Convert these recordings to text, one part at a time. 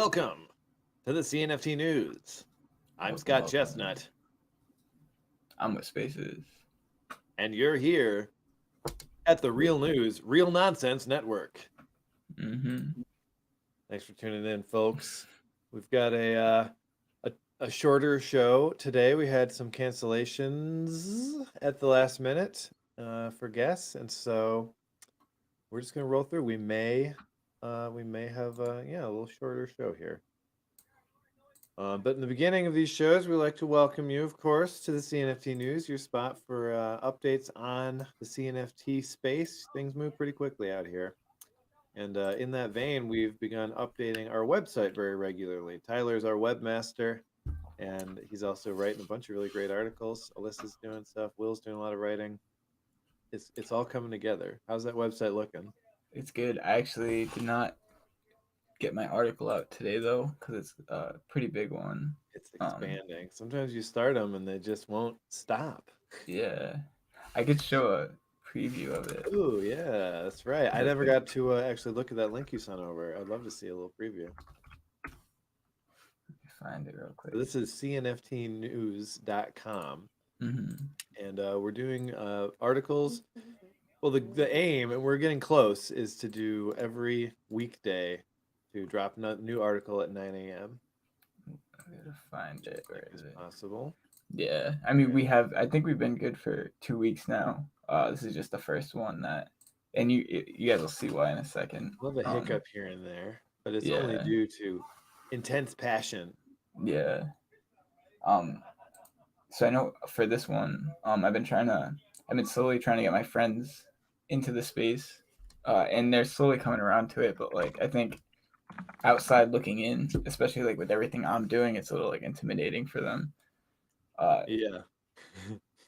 welcome to the CNFT News. I'm Scott Chestnut, I'm with Spaces. and you're here at the Real News, Real Nonsense Network. Mm-hmm. Thanks for tuning in, folks. We've got a shorter show today. We had some cancellations at the last minute for guests, and so we're just gonna roll through. We may have a little shorter show here. But in the beginning of these shows, we like to welcome you, of course, to the CNFT News, your spot for updates on the CNFT space. Things move pretty quickly out here. And in that vein, we've begun updating our website very regularly. Tyler's our webmaster, and he's also writing a bunch of really great articles. Alyssa's doing stuff. Will's doing a lot of writing. It's all coming together. How's that website looking? It's good. I actually did not get my article out today though, because it's a pretty big one. It's expanding. Sometimes you start them and they just won't stop. Yeah, I could show a preview of it. Oh yeah, that's right. I never got to actually look at that link you sent over. I'd love to see a little preview. Find it real quick. So this is cnftnews.com. Mm-hmm. And we're doing articles. Well, the aim, and we're getting close, is to do every weekday to drop a new article at 9 a.m. I gotta find it. Where is it? Possible. Yeah, I mean we have. I think we've been good for 2 weeks now. This is just the first one that, and you guys will see why in a second. We'll have a hiccup here and there, but it's only due to intense passion. Yeah. So I know for this one, I've been slowly trying to get my friends into the space, and they're slowly coming around to it. But like, I think outside looking in, especially like with everything I'm doing, it's a little like intimidating for them. Yeah.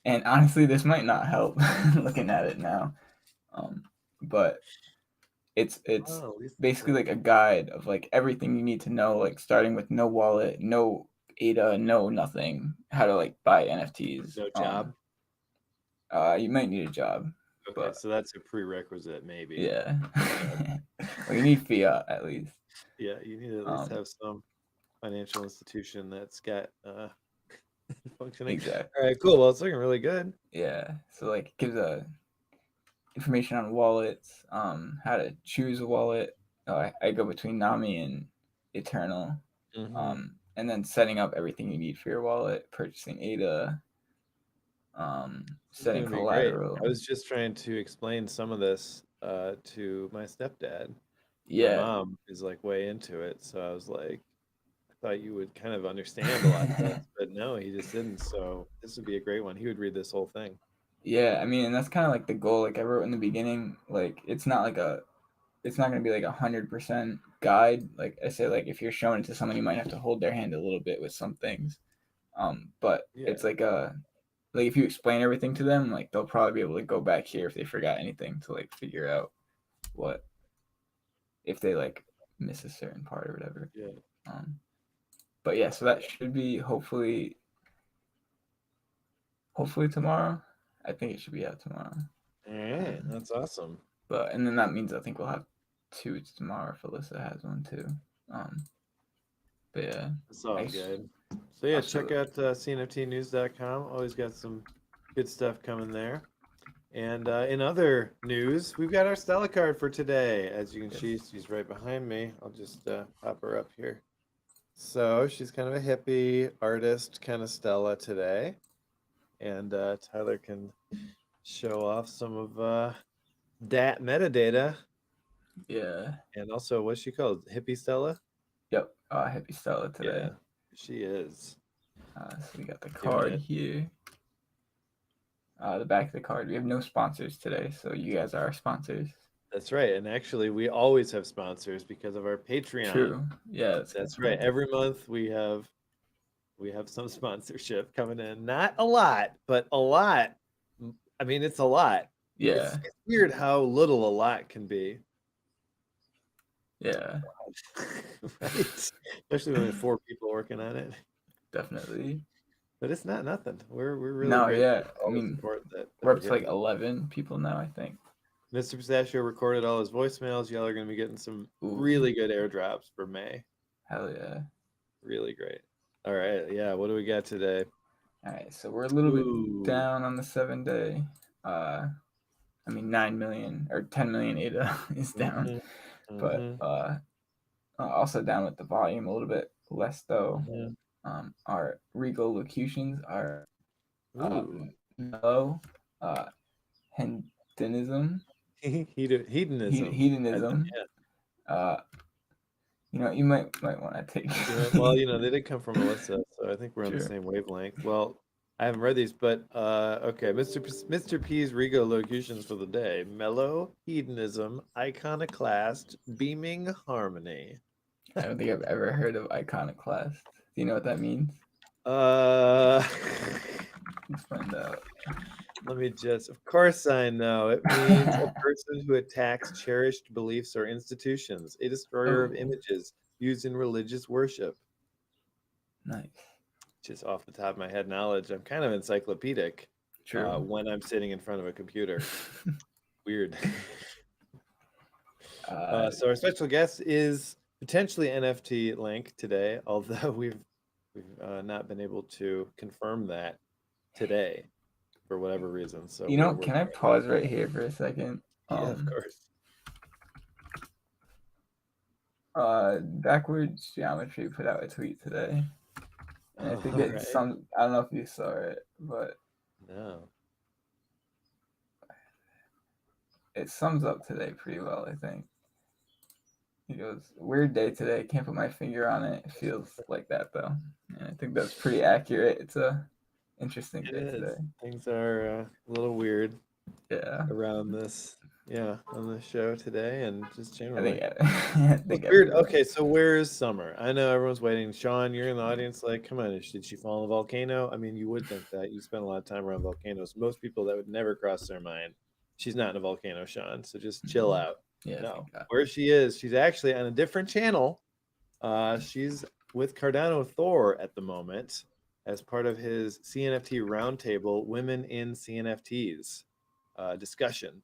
And honestly, this might not help looking at it now, but it's basically like a guide of like everything you need to know, like starting with no wallet, no ADA, no nothing, how to like buy NFTs. No job? You might need a job. Okay, but, so that's a prerequisite, maybe. Yeah. Well, you need fiat at least. Yeah, you need to at least have some financial institution that's got functioning. Exactly. All right, cool. Well, it's looking really good. Yeah. So like it gives information on wallets, how to choose a wallet. I go between Nami and Eternal. Mm-hmm. And then setting up everything you need for your wallet, purchasing ADA, setting collateral. I was just trying to explain some of this to my stepdad. Yeah. My mom is like way into it, so I was like, I thought you would kind of understand a lot of this, but no, he just didn't. So this would be a great one. He would read this whole thing. Yeah, I mean, and that's kind of like the goal. Like I wrote in the beginning, like it's not going to be like 100% guide. Like I say, like if you're showing it to someone, you might have to hold their hand a little bit with some things. But it's like if you explain everything to them, like they'll probably be able to go back here if they forgot anything to like figure out if they like miss a certain part or whatever. Yeah. But yeah, so that should be hopefully tomorrow. I think it should be out tomorrow. All right, that's awesome. And then that means I think we'll have 2 tomorrow if Alyssa has one too. But yeah, it's all good. So yeah, check out cnftnews.com. Always got some good stuff coming there. And in other news, we've got our Stella card for today. As you can see, she's right behind me. I'll just pop her up here. So she's kind of a hippie artist kind of Stella today. And Tyler can show off some of that metadata. Yeah. And also, what's she called? Hippie Stella? Yep. Hippie Stella today. Yeah, she is. So we got the card here. The back of the card. We have no sponsors today, so you guys are our sponsors. That's right. And actually, we always have sponsors because of our Patreon. True. Yeah, that's right. Every month we have some sponsorship coming in. Not a lot, but a lot. I mean, it's a lot. Yeah. It's weird how little a lot can be. Yeah. Right. Especially when there's 4 people working on it. Definitely. But it's not nothing. We're really yeah. I mean, we're up to like 11 people now, I think. Mr. Pistachio recorded all his voicemails. Y'all are going to be getting some really good airdrops for May. Hell yeah. Really great. All right, yeah. What do we got today? All right, so we're a little bit Ooh. down on the 7-day. 9 million or 10 million ADA is down, but also down with the volume a little bit less though. Our Regal locutions are mellow, hedonism, Hedonism. hedonism. Yeah. You might want to take. Well, they did come from Alyssa, so I think we're on the Sure. same wavelength. Well, I haven't read these, but okay. Mr. P's Rigo locutions for the day: mellow, hedonism, iconoclast, beaming harmony. I don't think I've ever heard of iconoclast. Do you know what that means? Let's find out. Let me just, of course I know. It means a person who attacks cherished beliefs or institutions, a destroyer of images used in religious worship. Nice. Just off the top of my head knowledge, I'm kind of encyclopedic. True. When I'm sitting in front of a computer. Weird. So our special guest is potentially NFT Link today, although we've not been able to confirm that today for whatever reason. So can I pause right here for a second? Yeah, of course. Backwards Geometry put out a tweet today. And I think it's I don't know if you saw it, but no. It sums up today pretty well, I think. He goes, "Weird day today. Can't put my finger on it. It feels like that though." And I think that's pretty accurate. It's a interesting day today. Things are a little weird. Yeah. Around this, on the show today, and just generally. I think weird. Okay, so where is Summer? I know everyone's waiting. Sean, you're in the audience. Like, come on, did she fall in a volcano? I mean, you would think that. You spend a lot of time around volcanoes. Most people, that would never cross their mind. She's not in a volcano, Sean. So just chill out. Yeah. No, where she is, she's actually on a different channel. She's with Cardano Thor at the moment as part of his CNFT roundtable, Women in CNFTs discussion.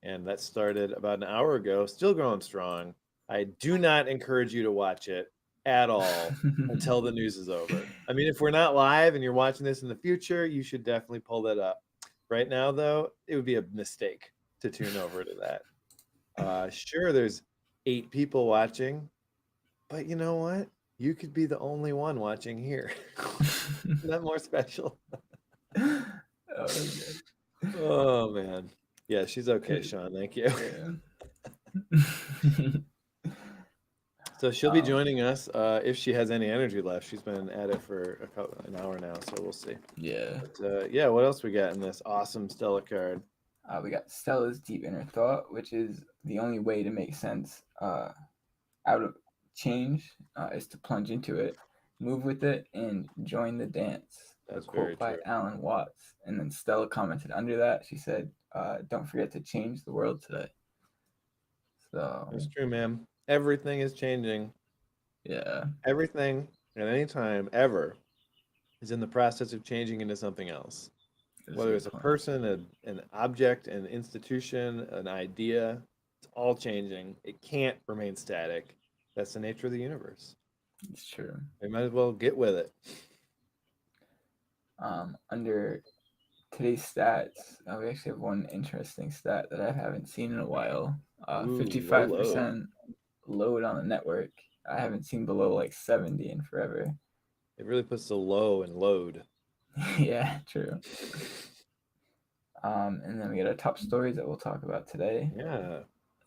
And that started about an hour ago, still going strong. I do not encourage you to watch it at all until the news is over. I mean, if we're not live and you're watching this in the future, you should definitely pull that up. Right now, though, it would be a mistake to tune over to that. Sure, there's 8 people watching, but you know what? You could be the only one watching here. Isn't that more special? Oh, man. Yeah, she's okay, Sean. Thank you. So she'll be joining us if she has any energy left. She's been at it for an hour now, so we'll see. Yeah. But, what else we got in this awesome Stella card? We got Stella's Deep Inner Thought, which is the only way to make sense out of change is to plunge into it, move with it, and join the dance. That's a quote by Alan Watts. And then Stella commented under that. She said, "Don't forget to change the world today." So it's true, ma'am. Everything is changing. Yeah. Everything at any time ever is in the process of changing into something else. Whether it's a person, an object, an institution, an idea, it's all changing. It can't remain static. That's the nature of the universe. It's true. We might as well get with it. Under today's stats, we actually have one interesting stat that I haven't seen in a while. 55% load on the network. I haven't seen below like 70 in forever. It really puts the low in load. Yeah, true. And then we got our top stories that we'll talk about today. Yeah.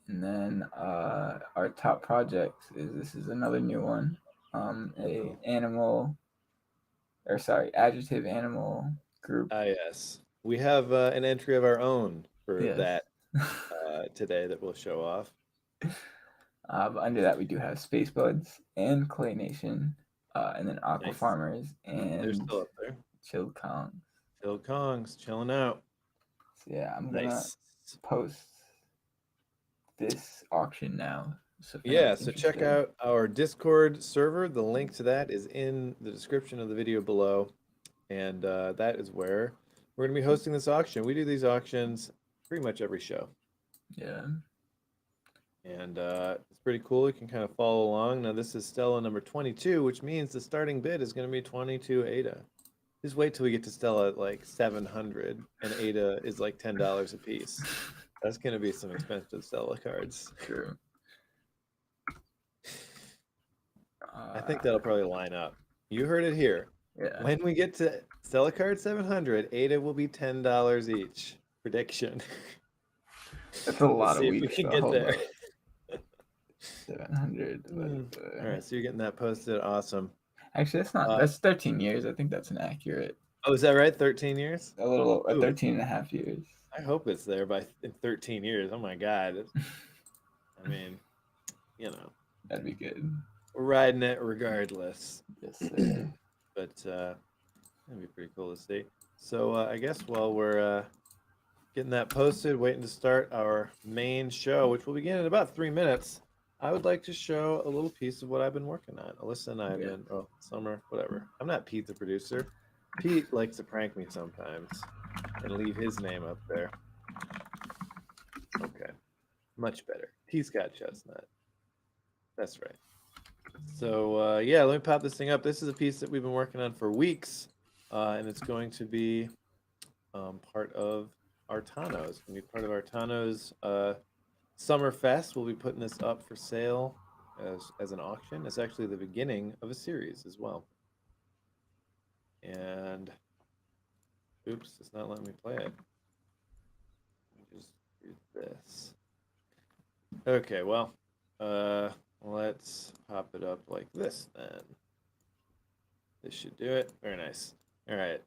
And then our top projects this is another new one. Adjective animal group. Yes. We have an entry of our own for that today that we'll show off. But under that, we do have Space Buds and Clay Nation, and then Aqua Farmers and they're still up there. Chilled Kongs. Chilled Kongs, chilling out. So yeah, I'm gonna post this auction now. So check out our Discord server. The link to that is in the description of the video below. And that is where we're going to be hosting this auction. We do these auctions pretty much every show. Yeah. And it's pretty cool. You can kind of follow along. Now, this is Stella number 22, which means the starting bid is going to be 22 ADA. Just wait till we get to Stella at like 700, and ADA is like $10 a piece. That's going to be some expensive Stella cards. True. I think that'll probably line up. You heard it here. Yeah. When we get to Stella card 700, ADA will be $10 each. Prediction. That's a lot Let's of see if we weeks can to get hold there. up. 700. All right, so you're getting that posted. Awesome. Actually, that's not. That's 13 years. I think that's inaccurate. Oh, is that right? 13 years? A little, Ooh. 13 and a half years. I hope it's there in 13 years. Oh my God. I mean, you know, That'd be good. we're riding it regardless. Yes, sir. But that'd be pretty cool to see. So I guess while we're getting that posted, waiting to start our main show, which will begin in about 3 minutes, I would like to show a little piece of what I've been working on. Alyssa and I have been, Summer, whatever. I'm not Pete the producer. Pete likes to prank me sometimes and leave his name up there. Okay, much better. T-Scott Chestnut. That's right. So yeah, let me pop this thing up. This is a piece that we've been working on for weeks, and it's going to be part of Artano's. It's going to be part of Artano's Summer Fest. We'll be putting this up for sale as an auction. It's actually the beginning of a series as well. And oops, it's not letting me play it. Let me just do this. Okay, well, let's pop it up like this then. This should do it. Very nice. All right,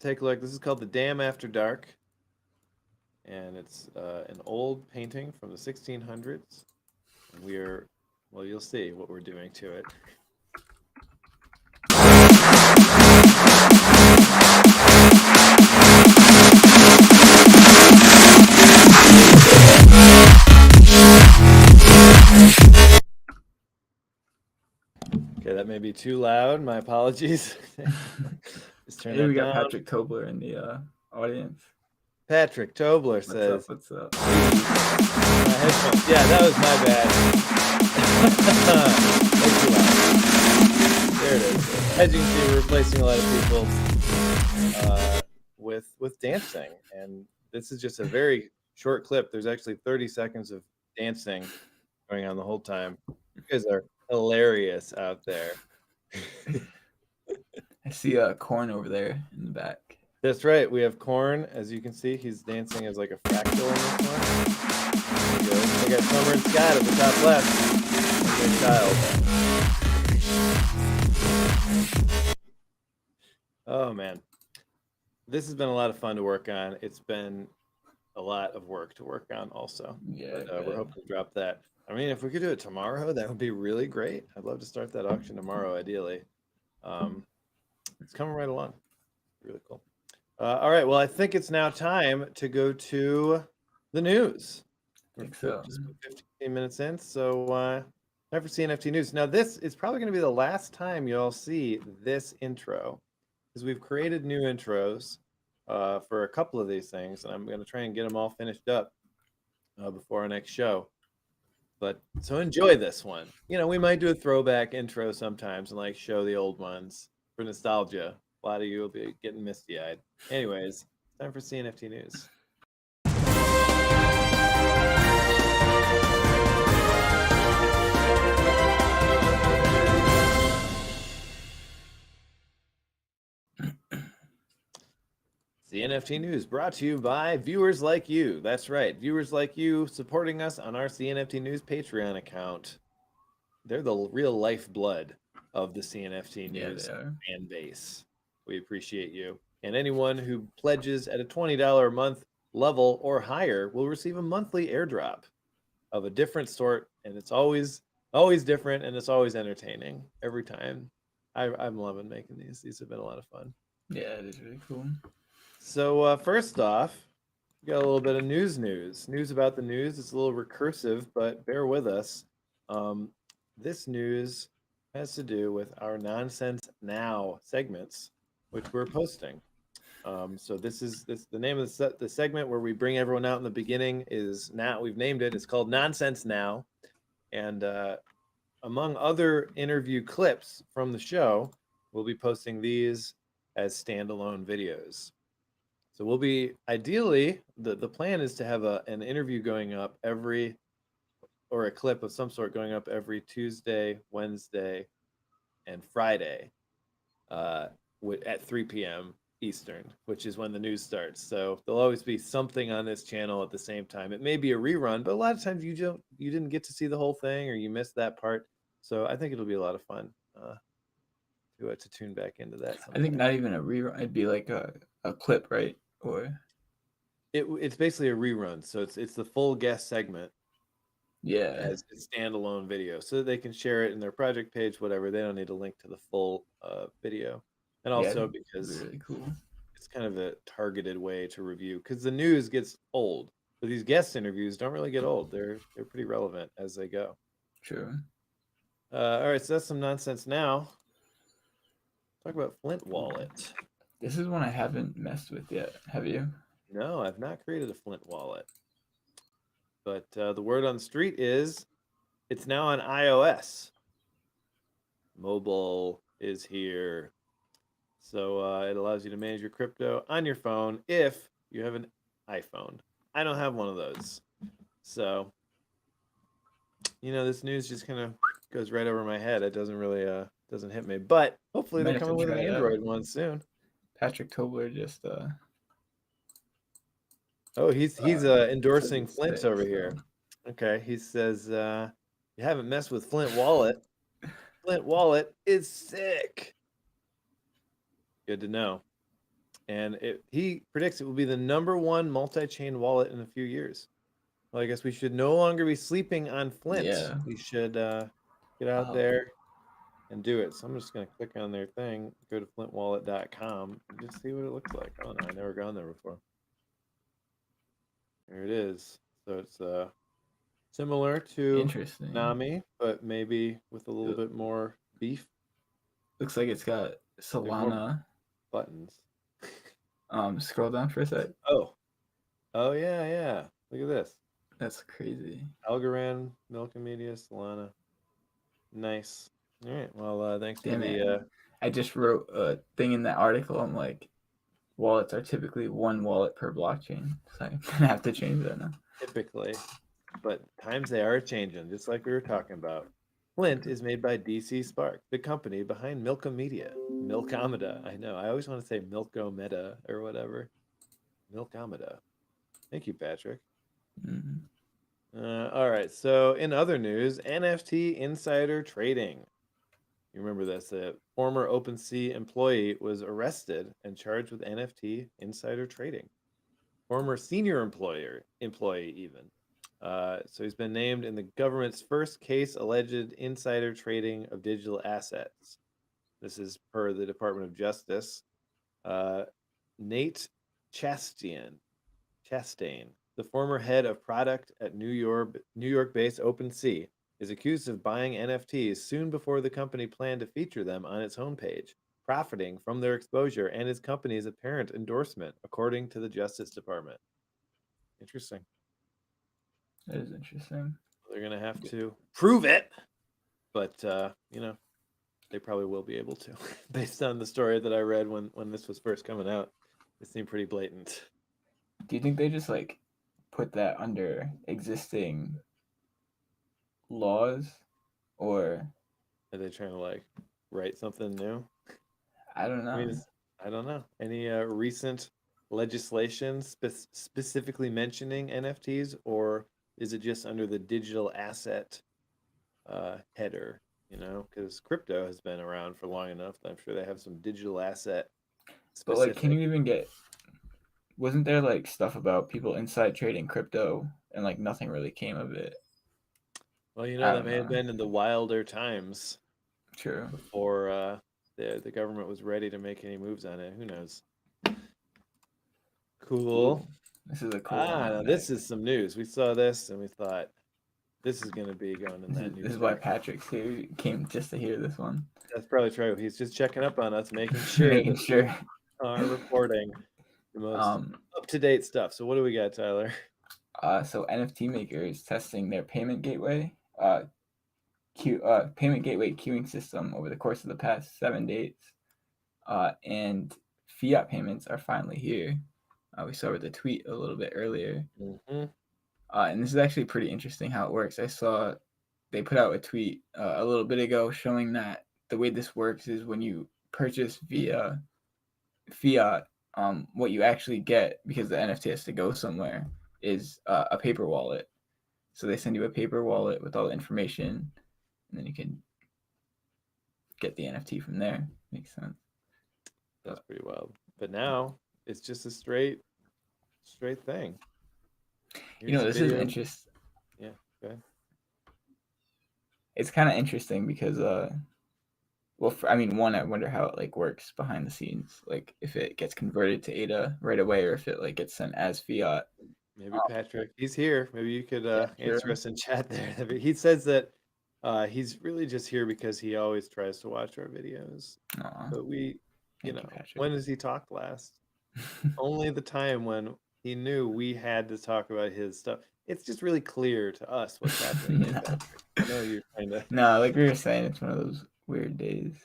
take a look. This is called The Dam After Dark, and it's an old painting from the 1600s. And well, you'll see what we're doing to it. Okay, that may be too loud. My apologies. Just turn that We got down. Patrick Tobler in the audience. Patrick Tobler says, What's up? my headphones. Yeah, that was my bad. There it is. As you can see, we're replacing a lot of people with dancing, and this is just a very short clip. There's actually 30 seconds of dancing going on the whole time. You guys are hilarious out there. I see Corn over there in the back. That's right. We have Corn. As you can see, he's dancing as like a fractal in this one. There we go. I got Summer and Scott at the top left. Good child. Oh man, this has been a lot of fun to work on. It's been a lot of work to work on also. Yeah, But, we're hoping to drop that. I mean, if we could do it tomorrow, that would be really great. I'd love to start that auction tomorrow, ideally. It's coming right along. Really cool. All right. Well, I think it's now time to go to the news. I think so. Just 15 minutes in. So time for CNFT news. Now, this is probably going to be the last time you all see this intro, because we've created new intros for a couple of these things, and I'm going to try and get them all finished up before our next show. But so enjoy this one. You know, we might do a throwback intro sometimes and like show the old ones for nostalgia. A lot of you will be getting misty-eyed. Anyways, time for CNFT news. CNFT News brought to you by viewers like you. That's right, viewers like you supporting us on our CNFT News Patreon account. They're the real lifeblood of the CNFT News fan base. We appreciate you. And anyone who pledges at a $20 a month level or higher will receive a monthly airdrop of a different sort, and it's always different, and it's always entertaining every time. I'm loving making these. These have been a lot of fun. Yeah, it is really cool. So first off, we got a little bit of news about the news. It's a little recursive, but bear with us. This news has to do with our Nonsense Now segments, which we're posting. So this is the name of the segment where we bring everyone out in the beginning is now. We've named it. It's called Nonsense Now, And among other interview clips from the show, we'll be posting these as standalone videos. So we'll be ideally the plan is to have an interview going up or a clip of some sort going up every Tuesday, Wednesday, and Friday at 3 p.m. Eastern, which is when the news starts. So there'll always be something on this channel at the same time. It may be a rerun, but a lot of times you didn't get to see the whole thing or you missed that part. So I think it'll be a lot of fun to tune back into that I think sometime. not even a rerun. It'd be like a clip, right? Or It's basically a rerun, so it's the full guest segment yeah, as a standalone video, so that they can share it in their project page, whatever. They don't need to link to the full video, and yeah, I also think that'd be because really cool. it's kind of a targeted way to review because the news gets old, but these guest interviews don't really get old. They're pretty relevant as they go. True. All right, so that's some nonsense. Now talk about Flint Wallet. This is one I haven't messed with yet. Have you? No, I've not created a Flint Wallet, but the word on the street is it's now on iOS. Mobile is here. So it allows you to manage your crypto on your phone if you have an iPhone. I don't have one of those. So, this news just kind of goes right over my head. It doesn't really doesn't hit me. But hopefully You might they're have to coming with an try it Android out. one soon. Patrick Tobler just Oh, he's says endorsing it's Flint sick. over So here. Okay, he says you haven't messed with Flint Wallet. Flint Wallet is sick. Good to know. And he predicts it will be the #1 multi-chain wallet in a few years. Well, I guess we should no longer be sleeping on Flint. yeah. We should get out there and do it. So I'm just going to click on their thing, go to flintwallet.com, and just see what it looks like. Oh, no, I've never gone there before. There it is. So it's similar to Interesting. Nami, but maybe with a little bit more beef. Looks like it's got There's more Solana. buttons. Scroll down for a sec. Oh, yeah. Look at this. That's crazy. Algorand, Milk and Media, Solana. Nice. All right. Well, thanks for Damn it. the. I just wrote a thing in that article. I'm like, wallets are typically one wallet per blockchain. So I'm gonna have to change that now. Typically, but times they are changing, just like we were talking about. Flint is made by DC Spark, the company behind Milkomedia. Milkomeda. I know. I always want to say Milkomeda or whatever. Milkomeda. Thank you, Patrick. Mm-hmm. All right. So, in other news, NFT insider trading. You remember this? A former OpenSea employee was arrested and charged with NFT insider trading. Former senior employee even. So he's been named in the government's first case alleged insider trading of digital assets. This is per the Department of Justice. Nate Chastain, the former head of product at New York-based OpenSea, is accused of buying NFTs soon before the company planned to feature them on its homepage, profiting from their exposure and his company's apparent endorsement, according to the Justice Department. Interesting. That is interesting. They're gonna have to prove it, but they probably will be able to, based on the story that I read when this was first coming out. It seemed pretty blatant. Do you think they just like put that under existing laws, or Are they trying to like write something new? I don't I know. mean, I don't know. Any recent legislation specifically mentioning NFTs, or is it just under the digital asset header? Because crypto has been around for long enough that I'm sure they have some digital asset But like, can specific. you even get? Wasn't there like stuff about people inside trading crypto and like nothing really came of it? Well, I that don't may have know. been in the wilder times True. before the government was ready to make any moves on it. Who knows? Cool. Ooh, this is a cool one. Now this is some news. We saw this and we thought this is going to be going in that This news is why section. Patrick's here came just to hear this one. That's probably true. He's just checking up on us, making sure Making that we sure. are reporting the most up-to-date stuff. So what do we got, Tyler? So NFT makers testing their payment gateway payment gateway queuing system over the course of the past 7 days, and fiat payments are finally here. We saw with the tweet a little bit earlier, and this is actually pretty interesting how it works. I saw they put out a tweet a little bit ago showing that the way this works is when you purchase via fiat, what you actually get, because the NFT has to go somewhere, is a paper wallet. So they send you a paper wallet with all the information, and then you can get the NFT from there. Makes sense. That's pretty wild. But now it's just a straight thing. Here's This is interesting. Yeah, go ahead. It's kind of interesting because one, I wonder how it like works behind the scenes, like if it gets converted to ADA right away, or if it like gets sent as fiat. Maybe Patrick, he's here. Maybe you could Yeah, answer sure. us in chat there. He says that he's really just here because he always tries to watch our videos. Aw, But we, thank you, Patrick. when has he talked last? Only the time when he knew we had to talk about his stuff. It's just really clear to us what's happening. No. Patrick. I know you're trying to. No, like we were saying, it's one of those weird days.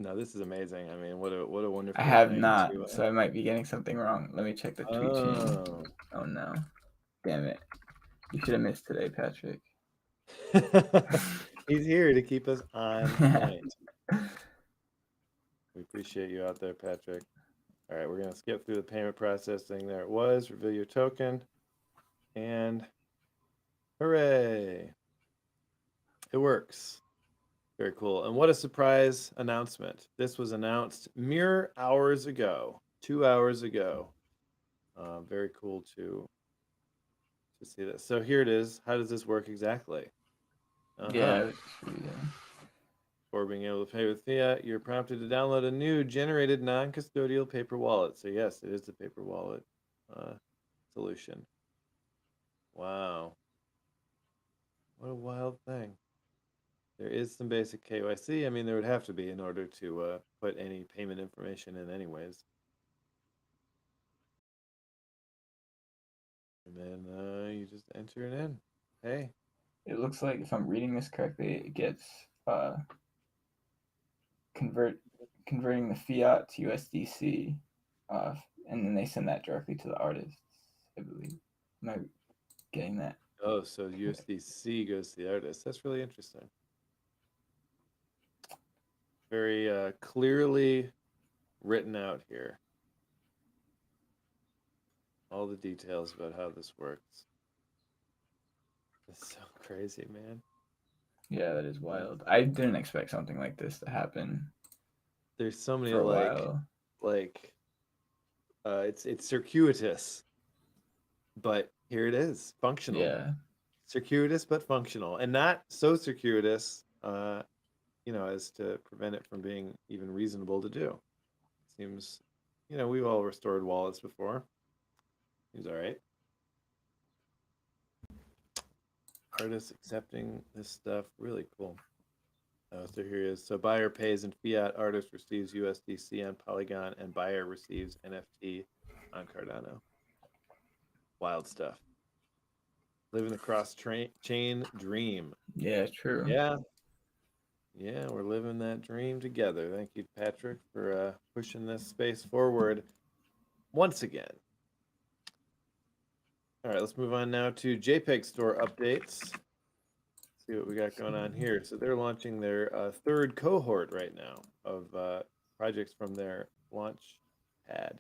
No, this is amazing. I mean, what a wonderful. I have thing not, to, so I might be getting something wrong. Let me check the tweet chain. Oh. Oh no, damn it! You should have missed today, Patrick. He's here to keep us on point. We appreciate you out there, Patrick. All right, we're going to skip through the payment processing. There it was. Reveal your token. And hooray. It works. Very cool. And what a surprise announcement. This was announced mere hours ago, 2 hours ago. Very cool to see this. So here it is. How does this work exactly? Yeah. Before being able to pay with fiat, you're prompted to download a new generated non-custodial paper wallet. So yes, it is the paper wallet solution. Wow. What a wild thing. There is some basic KYC. I mean, there would have to be in order to put any payment information in anyways. And then you just enter it in. Hey. It looks like, if I'm reading this correctly, it gets converting the fiat to USDC, and then they send that directly to the artists, I believe. Am I getting that? Oh, so USDC goes to the artist. That's really interesting. Very clearly written out here. All the details about how this works. It's so crazy, man. Yeah, that is wild. I didn't expect something like this to happen. There's so many for a while. It's circuitous, but here it is, functional. Yeah. Circuitous but functional, and not so circuitous, as to prevent it from being even reasonable to do. Seems, we've all restored wallets before. Seems all right. Artists accepting this stuff, really cool. So here it is. So buyer pays in fiat, artist receives USDC on Polygon, and buyer receives NFT on Cardano. Wild stuff. Living the cross-chain dream. Yeah, true. Yeah, we're living that dream together. Thank you, Patrick, for pushing this space forward once again. All right, let's move on now to JPEG Store updates. See what we got going on here. So they're launching their third cohort right now of projects from their launch pad.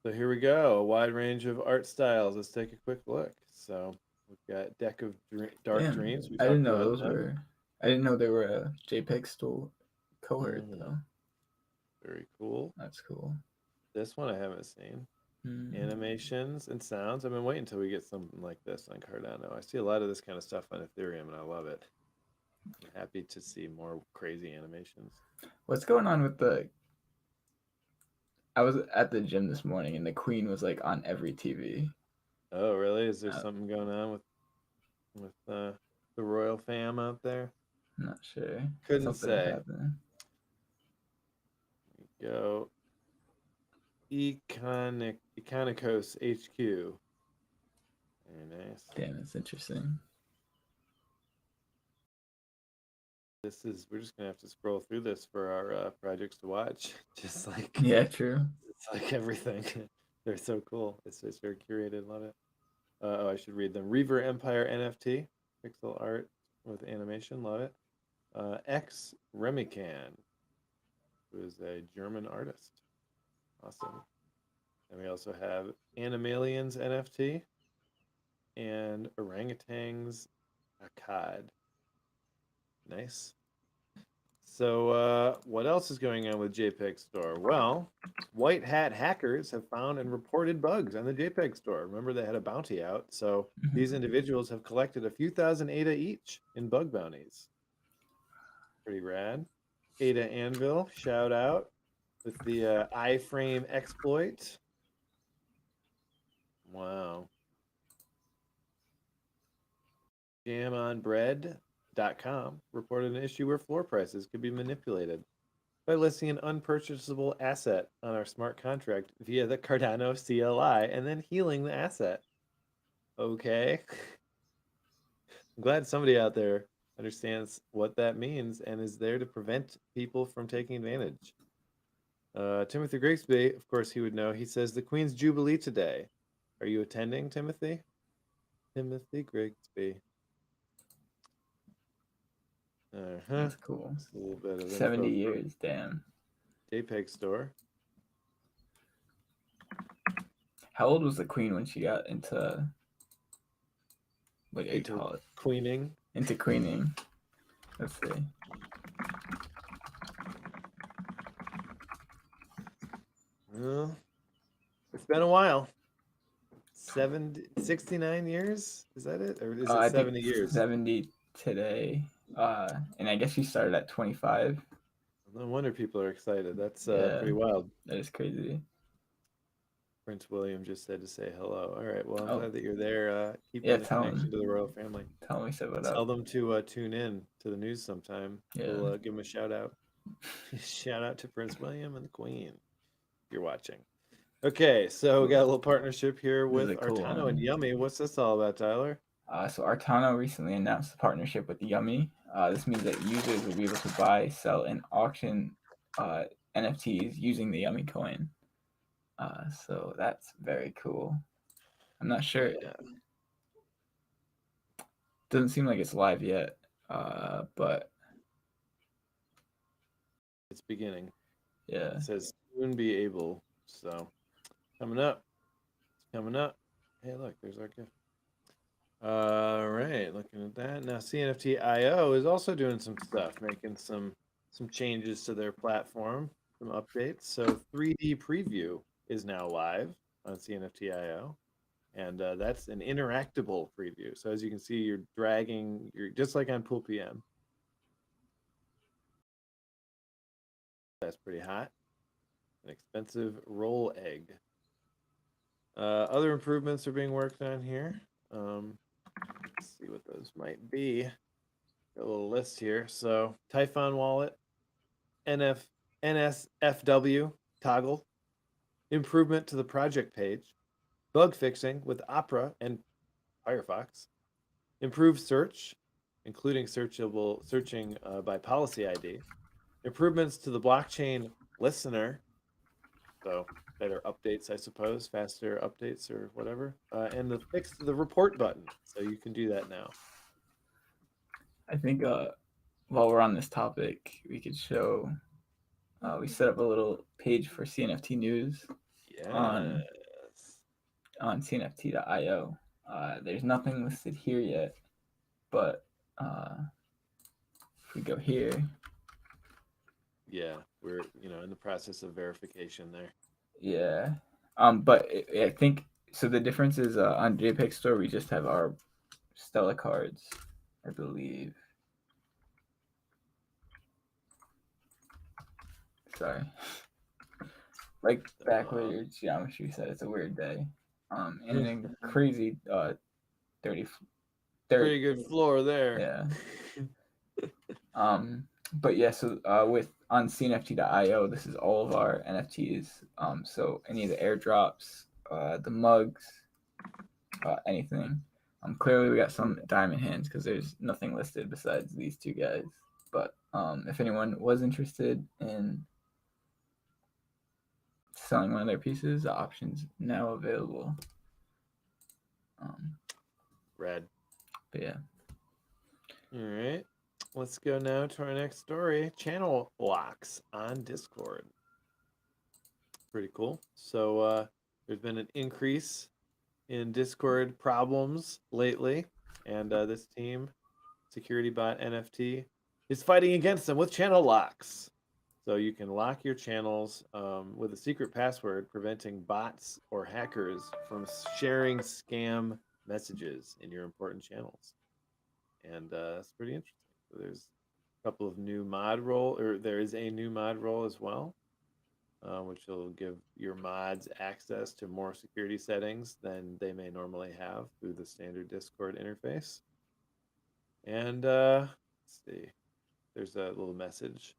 So here we go, a wide range of art styles. Let's take a quick look. So we've got Deck of Dark Dreams. I didn't know those were. I didn't know they were a JPEG Store cohort though. Very cool. That's cool. This one I haven't seen. Animations and sounds. I've been waiting until we get something like this on Cardano. I see a lot of this kind of stuff on Ethereum, and I love it. I'm happy to see more crazy animations. What's going on with the? I was at the gym this morning, and the Queen was like on every TV. Oh, really? Is there something going on with the royal fam out there? I'm not sure. Couldn't say. Go. Iconicos HQ. Very nice. Damn, that's interesting. we're just gonna have to scroll through this for our projects to watch. Just like Yeah, true. it's like everything. They're so cool. It's very curated. Love it. Oh, I should read them. Reaver Empire NFT, pixel art with animation. Love it. X Remican, who is a German artist. Awesome. And we also have Animalians NFT and Orangutans Akkad. Nice. So, what else is going on with JPEG Store? Well, white hat hackers have found and reported bugs on the JPEG Store. Remember, they had a bounty out. So, these individuals have collected a few thousand ADA each in bug bounties. Pretty rad. ADA Anvil, shout out with the iframe exploit. Wow. JamOnBread.com reported an issue where floor prices could be manipulated by listing an unpurchasable asset on our smart contract via the Cardano CLI and then healing the asset. Okay. I'm glad somebody out there understands what that means and is there to prevent people from taking advantage. Timothy Grigsby, of course, he would know. He says the Queen's Jubilee today. Are you attending, Timothy? Timothy Grigsby. That's cool. Just a little bit of 70 info years, damn. JPEG Store. How old was the queen when she got into, what do you Into call it? queening. Into queening. Let's see. Well, it's been a while. 69 years? Is that it? Or is it I 70 think years? 70 today. And I guess she started at 25. No wonder people are excited. That's Yeah. pretty wild. That is crazy. Prince William just said to say hello. All right. Well, I'm Oh. glad that you're there. Keeping Yeah, the tell connection him. to the royal family. Tell him we said what Tell up. them to tune in to the news sometime. Yeah. We'll give them a shout out. Shout out to Prince William and the Queen if you're watching. Okay, so we got a little partnership here This is with a cool Artano one. and Yummy. What's this all about, Tyler? So Artano recently announced a partnership with Yummy. This means that users will be able to buy, sell, and auction NFTs using the Yummy coin. So that's very cool. I'm not sure. Yeah. Doesn't seem like it's live yet, but It's beginning. yeah. It says soon be able. So coming up. It's coming up. Hey, look, there's our gift. All right, looking at that. Now CNFT IO is also doing some stuff, making some changes to their platform, some updates. So 3D preview is now live on CNFT IO. And that's an interactable preview. So as you can see, you're just like on Pool PM. That's pretty hot. An expensive roll egg. Other improvements are being worked on here. Let's see what those might be. Got a little list here. So Typhon wallet, NSFW toggle, improvement to the project page, bug fixing with Opera and Firefox, improved search, including searching by policy ID, improvements to the blockchain listener, so better updates, I suppose, faster updates or whatever, and the fix to the report button, so you can do that now. I think while we're on this topic, we could show. We set up a little page for CNFT news on CNFT.io. There's nothing listed here yet, but if we go here, yeah, we're in the process of verification there. Yeah, but I think so. The difference is on JPEG Store we just have our Stella cards, I believe. Sorry, like backward geometry said it's a weird day, and then crazy 30. Pretty good floor there. Yeah. But yeah, so with on CNFT.io, this is all of our NFTs. So any of the airdrops, the mugs, anything. Clearly we got some diamond hands because there's nothing listed besides these two guys. But if anyone was interested in selling one of their pieces, the option's now available. Red. But yeah. All right. Let's go now to our next story. Channel locks on Discord. Pretty cool. So there's been an increase in Discord problems lately, and this team, Security Bot NFT, is fighting against them with channel locks. So you can lock your channels with a secret password, preventing bots or hackers from sharing scam messages in your important channels. And that's pretty interesting. So there's a couple of new mod role, or there is a new mod role as well, which will give your mods access to more security settings than they may normally have through the standard Discord interface. And let's see, there's a little message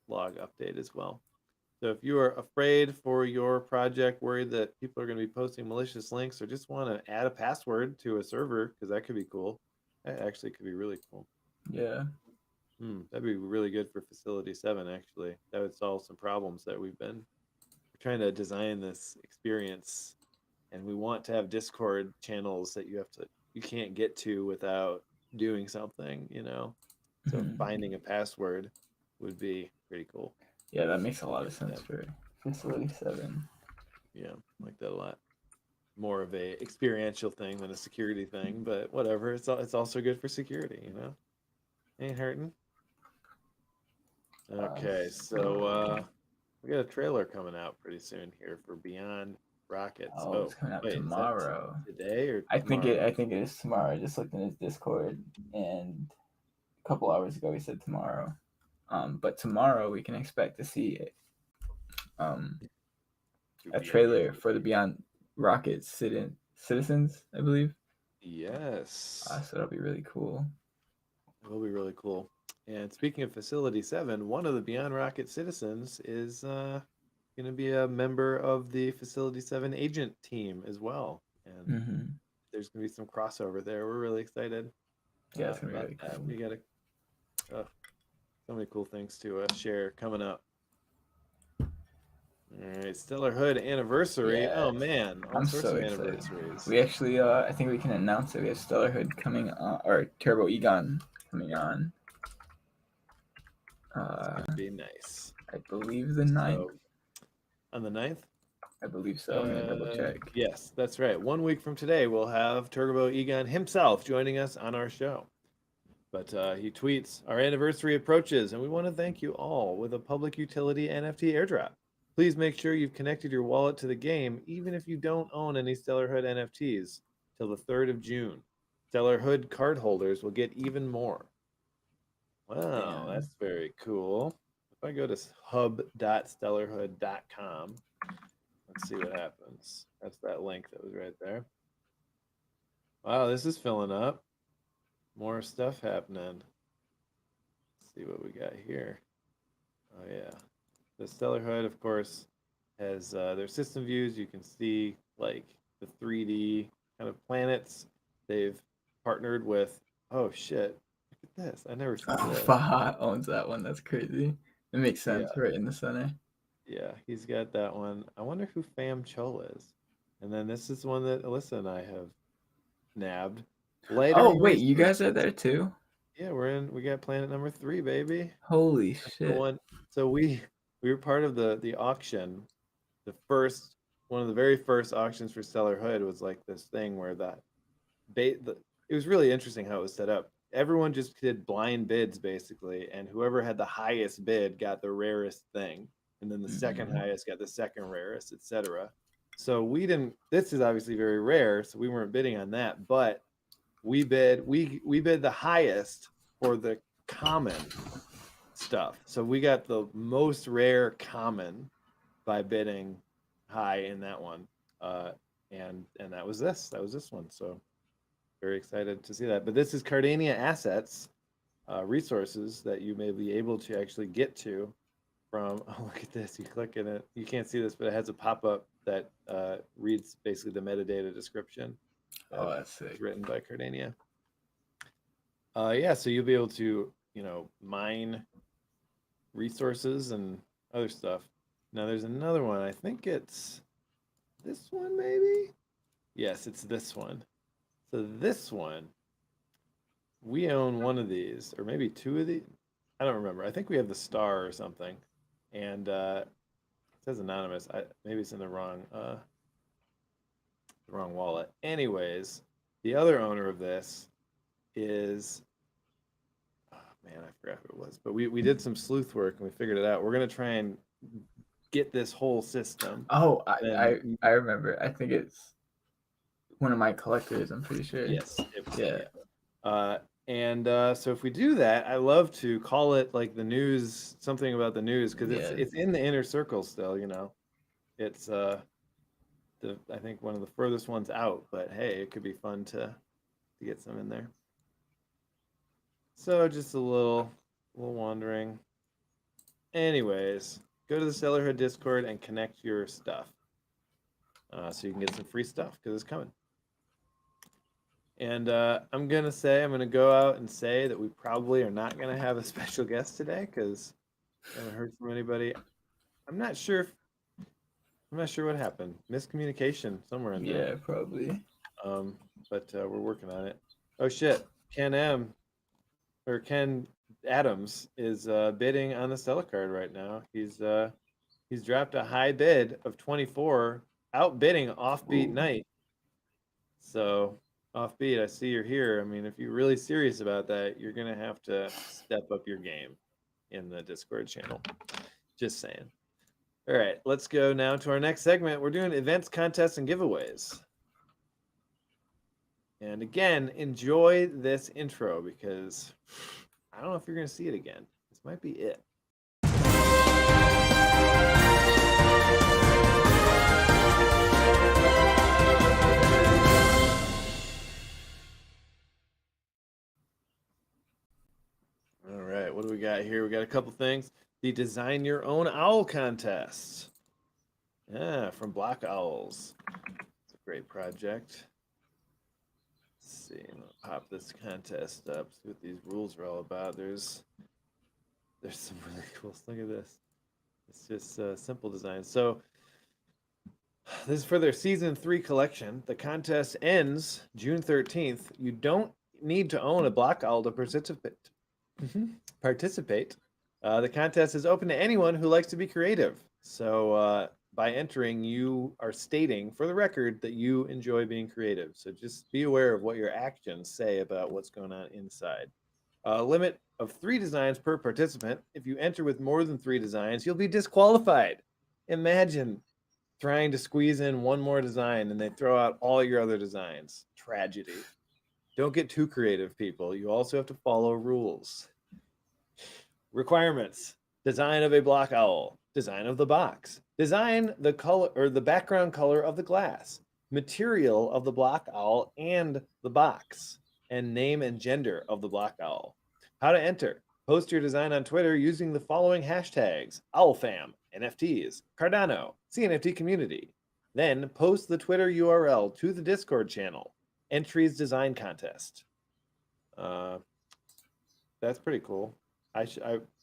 log update as well. So if you are afraid for your project, worried that people are going to be posting malicious links, or just want to add a password to a server, because that could be cool. That actually could be really cool. Yeah. That'd be really good for Facility 7, actually. That would solve some problems that we're trying to design this experience, and we want to have Discord channels that you can't get to without doing something, So finding a password would be pretty cool. Yeah, that makes a lot of sense for Facility 7. Yeah, like that a lot. More of a experiential thing than a security thing, but whatever. It's also good for security, Ain't hurting. Okay, so we got a trailer coming out pretty soon here for Beyond Rockets. Oh, it's coming out wait, tomorrow. Is that today or I tomorrow? think it is tomorrow. I just looked in his Discord, and a couple hours ago he said tomorrow. But tomorrow we can expect to see a trailer for the Beyond Rockets Citizens, I believe. Yes. So that'll be really cool. It will be really cool. And speaking of Facility 7, one of the Beyond Rocket citizens is going to be a member of the Facility 7 agent team as well. And there's going to be some crossover there. We're really excited yeah, it's gonna be about really that. cool. We got so many cool things to share coming up. All right, Stellar Hood anniversary. Yeah, oh man, all I'm sorts so of excited. anniversaries. We actually, I think we can announce that we have Stellar Hood coming on, or Turbo Egon coming on. It's gonna be nice. I believe the 9th. On the 9th? I believe so. I'm gonna double check. Yes, that's right. 1 week from today, we'll have Turbo Egon himself joining us on our show. But he tweets, our anniversary approaches, and we want to thank you all with a public utility NFT airdrop. Please make sure you've connected your wallet to the game, even if you don't own any Stellar Hood NFTs, till the 3rd of June. Stellar Hood card holders will get even more. Wow, that's very cool. If I go to hub.stellarhood.com, let's see what happens. That's that link that was right there. Wow, this is filling up. More stuff happening. Let's see what we got here. Oh yeah, the Stellar Hood, of course, has their system views. You can see like the 3D kind of planets. They've partnered with. Oh shit! Look at this. I never seen this. Faha owns that one. That's crazy. It makes sense, right in the center. Yeah, he's got that one. I wonder who Fam Chol is. And then this is one that Alyssa and I have nabbed. Oh wait, you guys are there too? Yeah, we got planet number 3, baby. Holy That's shit. the one. So we were part of the auction. One of the very first auctions for Stellar Hood was like this thing where it was really interesting how it was set up. Everyone just did blind bids basically, and whoever had the highest bid got the rarest thing, and then the second highest got the second rarest, etc. So we didn't. This is obviously very rare, so we weren't bidding on that, but we bid the highest for the common stuff. So we got the most rare common by bidding high in that one, and that was this one. So very excited to see that. But this is Cardania assets, resources that you may be able to actually get to from. Oh, look at this! You click in it. You can't see this, but it has a pop-up that reads basically the metadata description. Oh, that's sick. Written by Cardania. Yeah, so you'll be able to, mine resources and other stuff. Now there's another one. I think it's this one, maybe? Yes, it's this one. So this one, we own one of these, or maybe two of these. I don't remember. I think we have the star or something. And it says anonymous. Maybe it's in the wrong wallet. Anyways, the other owner of this is, oh man, I forgot who it was. But we did some sleuth work and we figured it out. We're gonna try and get this whole system. Oh, Then I remember. I think it's one of my collectors. I'm pretty sure. yes, Yeah. So if we do that, I love to call it like the news, something about the news, because it's in the inner circle still. It's I think one of the furthest ones out, but hey, it could be fun to get some in there. So just a little wandering. Anyways, go to the Sellerhood Discord and connect your stuff, so you can get some free stuff because it's coming. And I'm gonna go out and say that we probably are not gonna have a special guest today because I haven't heard from anybody. I'm not sure what happened. Miscommunication somewhere in there. Yeah, probably. But we're working on it. Oh shit, Ken Adams is bidding on the Stella card right now. He's dropped a high bid of 24, outbidding Offbeat Ooh. Night. So Offbeat, I see you're here. I mean, if you're really serious about that, you're gonna have to step up your game in the Discord channel. Just saying. All right, let's go now to our next segment. We're doing events, contests, and giveaways. And again, enjoy this intro because I don't know if you're going to see it again. This might be it. All right, what do we got here? We got a couple things. The Design Your Own Owl contest. Yeah, from Black Owls. It's a great project. Let's see, I'm gonna pop this contest up, see what these rules are all about. There's some really cool stuff. Look at this. It's just simple design. So this is for their season 3 collection. The contest ends June 13th. You don't need to own a Black Owl to participate. The contest is open to anyone who likes to be creative. So by entering, you are stating for the record that you enjoy being creative. So just be aware of what your actions say about what's going on inside. A limit of 3 designs per participant. If you enter with more than 3 designs, you'll be disqualified. Imagine trying to squeeze in one more design and they throw out all your other designs. Tragedy. Don't get too creative, people. You also have to follow rules. Requirements. Design of a Black Owl. Design of the box. Design the color or the background color of the glass. Material of the Black Owl and the box. And name and gender of the Black Owl. How to enter. Post your design on Twitter using the following hashtags: OwlFam, NFTs, Cardano, CNFT community. Then post the Twitter URL to the Discord channel. Entries design contest. That's pretty cool. I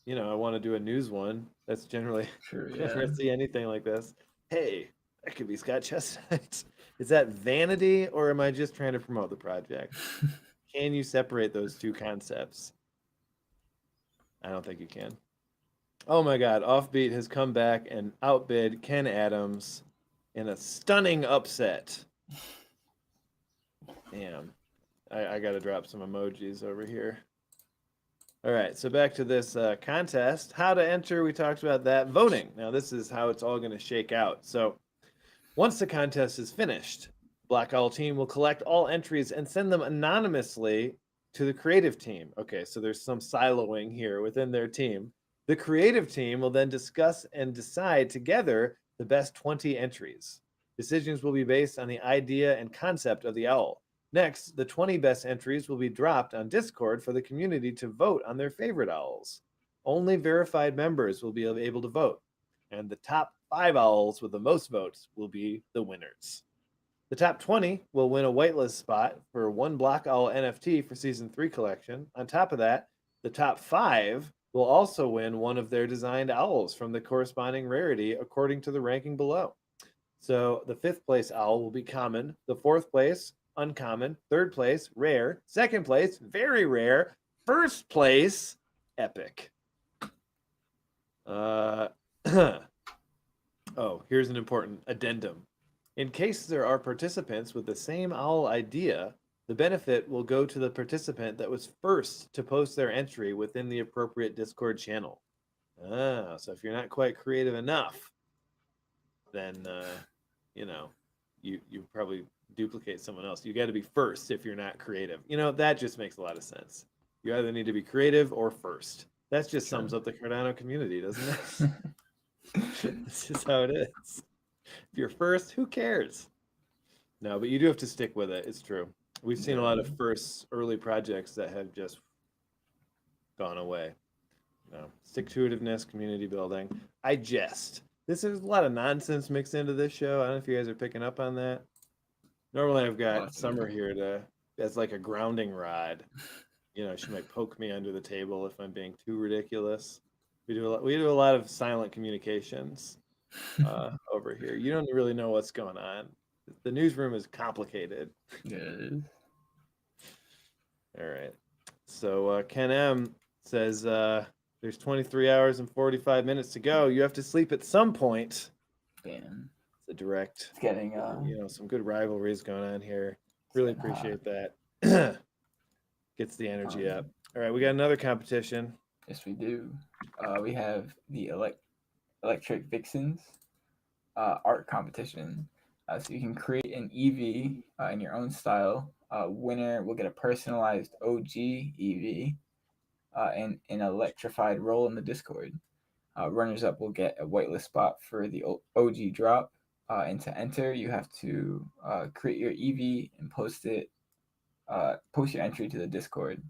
want to do a news one. That's generally Sure, I never yeah. see anything like this. Hey, that could be Scott Chestnut. Is that vanity or am I just trying to promote the project? Can you separate those two concepts? I don't think you can. Oh my God, Offbeat has come back and outbid Ken Adams in a stunning upset. Damn. I got to drop some emojis over here. All right, so back to this contest. How to enter, we talked about that. Voting. Now, this is how it's all going to shake out. So once the contest is finished, Black Owl team will collect all entries and send them anonymously to the creative team. Okay, so there's some siloing here within their team. The creative team will then discuss and decide together the best 20 entries. Decisions will be based on the idea and concept of the owl. Next, the 20 best entries will be dropped on Discord for the community to vote on their favorite owls. Only verified members will be able to vote, and the top 5 owls with the most votes will be the winners. The top 20 will win a whitelist spot for one Black Owl NFT for Season 3 collection. On top of that, The top 5 will also win one of their designed owls from the corresponding rarity according to the ranking below. So the 5th place owl will be common, the 4th place uncommon, 3rd place rare, 2nd place very rare, 1st place epic. Oh, here's an important addendum. In case there are participants with the same owl idea, the benefit will go to the participant that was first to post their entry within the appropriate Discord channel. So if you're not quite creative enough, then you probably duplicate someone else. You got to be first if you're not creative. That just makes a lot of sense. You either need to be creative or first. That just sums up the Cardano community, doesn't it? This is how it is. If you're first, who cares? No, but you do have to stick with it. It's true. We've seen a lot of first early projects that have just gone away. Stick-to-itiveness, community building. I jest. There's a lot of nonsense mixed into this show. I don't know if you guys are picking up on that. Normally I've got Summer here as like a grounding rod. She might poke me under the table if I'm being too ridiculous. We do a lot of silent communications over here. You don't really know what's going on. The newsroom is complicated. Yeah, it is. All right. So Ken M says there's 23 hours and 45 minutes to go. You have to sleep at some point. Damn. It's a direct. It's getting some good rivalries going on here. Really appreciate that. Gets the energy up. All right, we got another competition. Yes, we do. We have the Electric Vixens art competition. So you can create an EV in your own style. Winner will get a personalized OG EV and an electrified role in the Discord. Runners-up will get a whitelist spot for the OG drop. And to enter, you have to create your EV and post your entry to the Discord,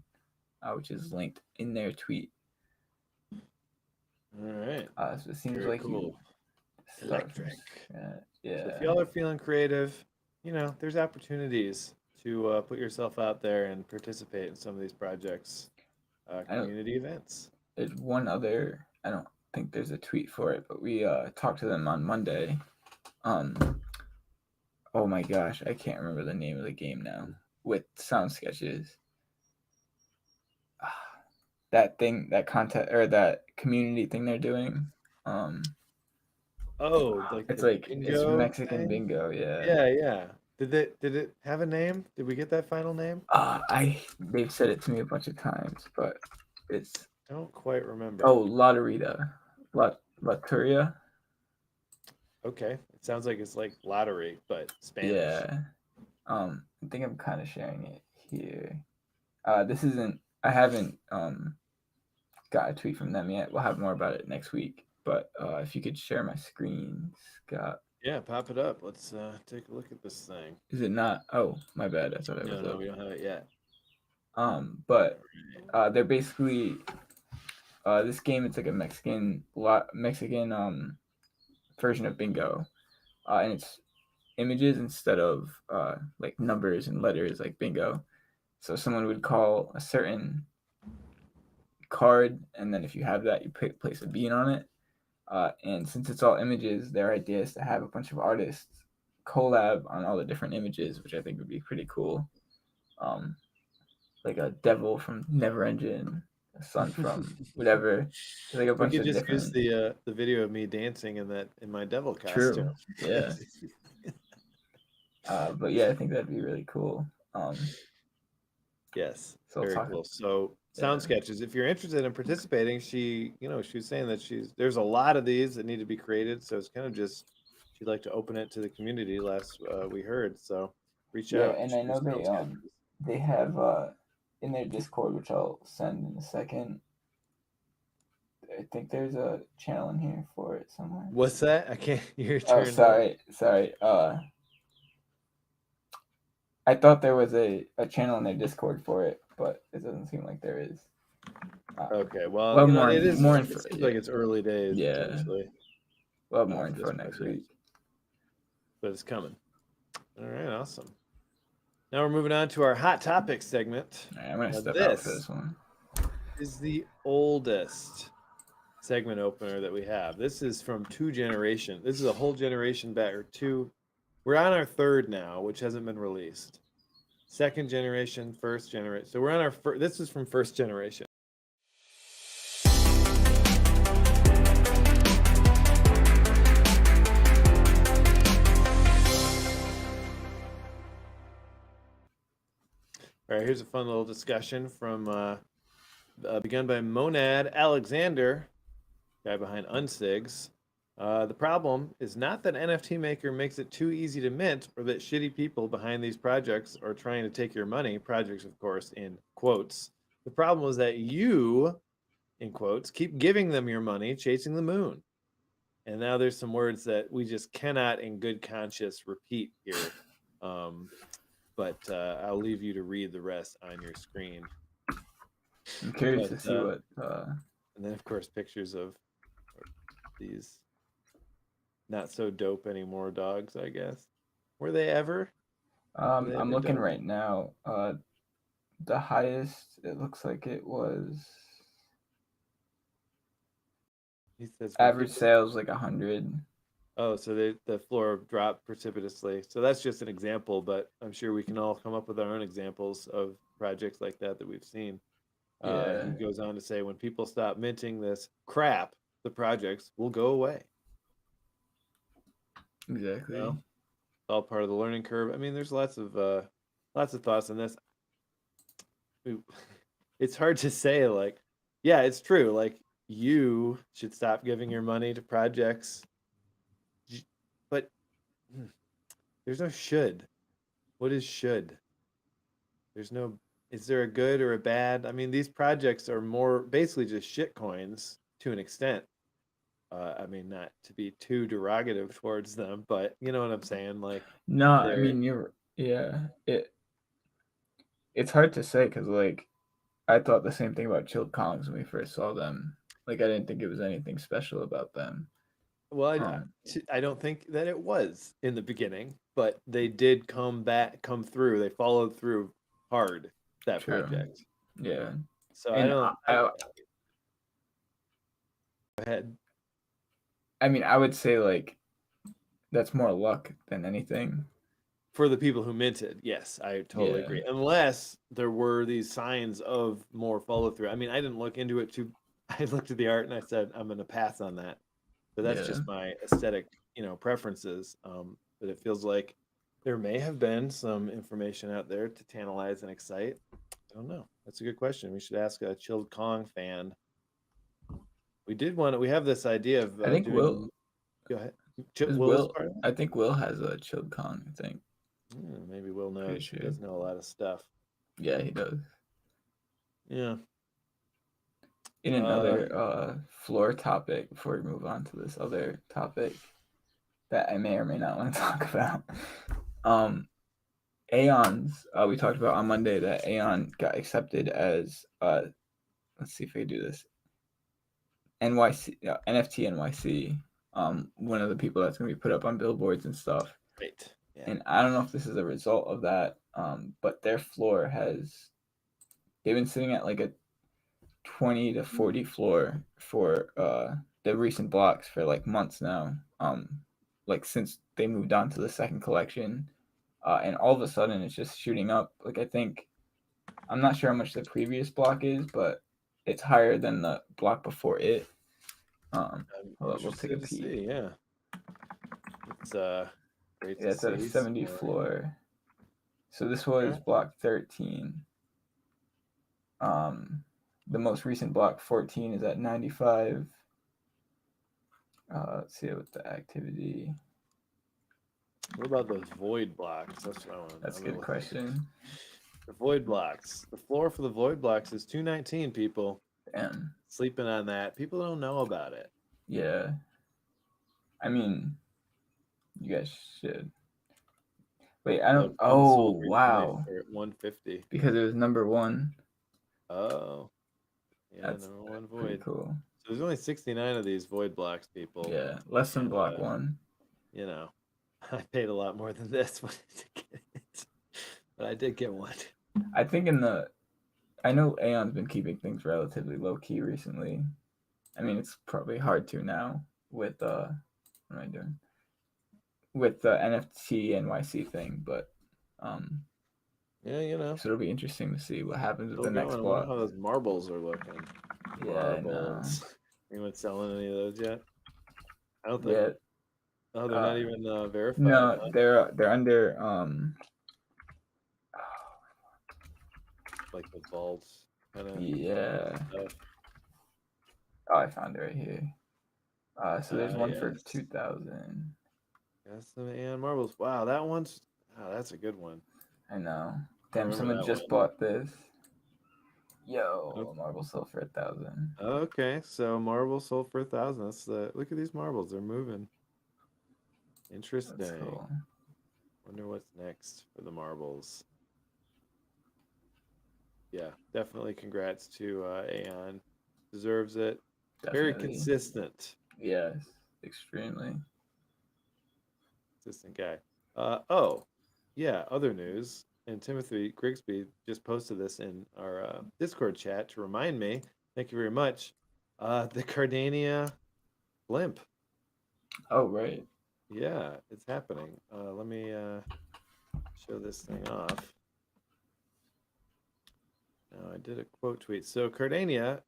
which is linked in their tweet. All right. So it seems very like cool. Electric. Yeah. So if y'all are feeling creative, there's opportunities to put yourself out there and participate in some of these projects, community events. There's one other. I don't think there's a tweet for it, but we talked to them on Monday. Oh my gosh, I can't remember the name of the game now. With sound sketches. That thing, that content or that community thing they're doing. It's Mexican thing? bingo, yeah. Yeah. Did it have a name? Did we get that final name? They've said it to me a bunch of times, but it's I don't quite remember. Lotterita. Laturia. Okay. It sounds like it's like lottery, but Spanish. Yeah. I think I'm kind of sharing it here. I haven't got a tweet from them yet. We'll have more about it next week. But if you could share my screen, Scott. Yeah, pop it up. Let's take a look at this thing. Is it not? Oh, my bad. I thought it was. No, we don't have it yet. But they're basically this game. It's like a Mexican version of bingo, and it's images instead of like numbers and letters like bingo. So someone would call a certain card, and then if you have that, you place a bean on it. And since it's all images, their idea is to have a bunch of artists collab on all the different images, which I think would be pretty cool. Like a devil from Never Engine, a sun from whatever. Like a bunch of different. Use the video of me dancing in my devil costume. True. Yeah. But yeah, I think that'd be really cool. Yes, so very cool. So sound sketches. If you're interested in participating, she was saying that there's a lot of these that need to be created. So it's kind of just she'd like to open it to the community. Last we heard, so reach out. Yeah, and I know they have in their Discord, which I'll send in a second. I think there's a channel in here for it somewhere. What's that? I can't. Sorry. I thought there was a channel in their Discord for it, but it doesn't seem like there is. Okay, well it is more info. It seems like it's early days. Yeah. We'll have more info next week. But it's coming. All right, awesome. Now we're moving on to our hot topics segment. All right, I'm going to step out for this one. is the oldest segment opener that we have. This is from 2 generations. This is a whole generation back, or two. We're on our third now, which hasn't been released. Second generation, first generation. So we're on our first. This is from first generation. All right, here's a fun little discussion from begun by Monad Alexander, guy behind Unsigs. The problem is not that NFT Maker makes it too easy to mint or that shitty people behind these projects are trying to take your money, projects, of course, in quotes. The problem is that you, in quotes, keep giving them your money, chasing the moon. And now there's some words that we just cannot, in good conscience, repeat here. But I'll leave you to read the rest on your screen. I'm curious to see what. And then, of course, pictures of these not so dope anymore dogs, I guess. Were they ever? I'm looking right now. The highest, it looks like it was. He says average sales like 100. Oh, so the floor dropped precipitously. So that's just an example, but I'm sure we can all come up with our own examples of projects like that we've seen. Yeah. He goes on to say, when people stop minting this crap, the projects will go away. Exactly. It's all part of the learning curve. I mean, there's lots of thoughts on this. It's hard to say, like, yeah, it's true. Like, you should stop giving your money to projects, but there's no should. What is should? There's no, is there a good or a bad? I mean, these projects are more basically just shit coins to an extent. I mean, not to be too derogative towards them, but you know what I'm saying? Like, no, I mean, it's hard to say because, like, I thought the same thing about Chilled Kongs when we first saw them. Like, I didn't think it was anything special about them. well, I don't think that it was in the beginning, but they did come through. They followed through hard, that True. project. Yeah. So and go ahead. I mean, I would say, like, that's more luck than anything. For the people who minted, yes, I totally agree. Unless there were these signs of more follow through. I mean, I didn't look into it too. I looked at the art and I said, I'm going to pass on that. But that's just my aesthetic, preferences. But it feels like there may have been some information out there to tantalize and excite. I don't know. That's a good question. We should ask a Chilled Kong fan. We have this idea of I think doing. Will. Go ahead. I think Will has a Chilled Kong, I think. Maybe Will knows. Sure. He does know a lot of stuff. Yeah, he does. Yeah. In another floor topic, before we move on to this other topic that I may or may not want to talk about, Aeons. We talked about on Monday that Aeon got accepted as let's see if I can do this. NFT NYC. One of the people that's going to be put up on billboards and stuff. Right. Yeah. And I don't know if this is a result of that, but their floor they've been sitting at like a 20 to 40 floor for the recent blocks for like months now, like since they moved on to the second collection, and all of a sudden it's just shooting up. Like, I'm not sure how much the previous block is, but it's higher than the block before it. We'll take a peek. See, yeah, it's great to it's see. At a 70 floor. So this was block 13. The most recent block 14 is at 95. Let's see what the activity. What about those void blocks? That's what I want. That's a good question. The void blocks. The floor for the void blocks is 219. People. Damn. Sleeping on that. People don't know about it. Yeah. I mean, you guys should. Wait, I don't. Oh, wow. For 150. Because it was number 1. Oh. Yeah, that's number 1 void. Cool. So there's only 69 of these void blocks, people. Yeah, less than block 1. I paid a lot more than this to get it, but I did get one. I think I know Aeon's been keeping things relatively low key recently. I mean, it's probably hard to now with what am I doing? With the NFT NYC thing, but Yeah, so it'll be interesting to see what happens with still the next going. I wonder block. how those marbles are looking. Yeah, I know. Marbles. Anyone selling any of those yet? I don't think. Yeah, Oh, they're not even verified, no, huh? they're under Like the vaults kind of yeah. stuff. Oh, I found it right here. So there's one for Yes. 2,000. Custom and marbles. Wow, that one's. Oh, that's a good one. I know. I Damn, remember someone that just one. bought this. Okay. Yo, a marble sold for 1,000. Okay, so marble sold for 1,000. That's the look at these marbles. They're moving. That's Interesting. cool. Wonder what's next for the marbles. Yeah, definitely congrats to Aeon. Deserves it. Very Definitely. consistent. Yes, extremely. Consistent guy. Oh, yeah, other news. And Timothy Grigsby just posted this in our Discord chat to remind me. Thank you very much. The Cardania blimp. Oh, right. Yeah, it's happening. Let me show this thing off. Now, I did a quote tweet. So Cardania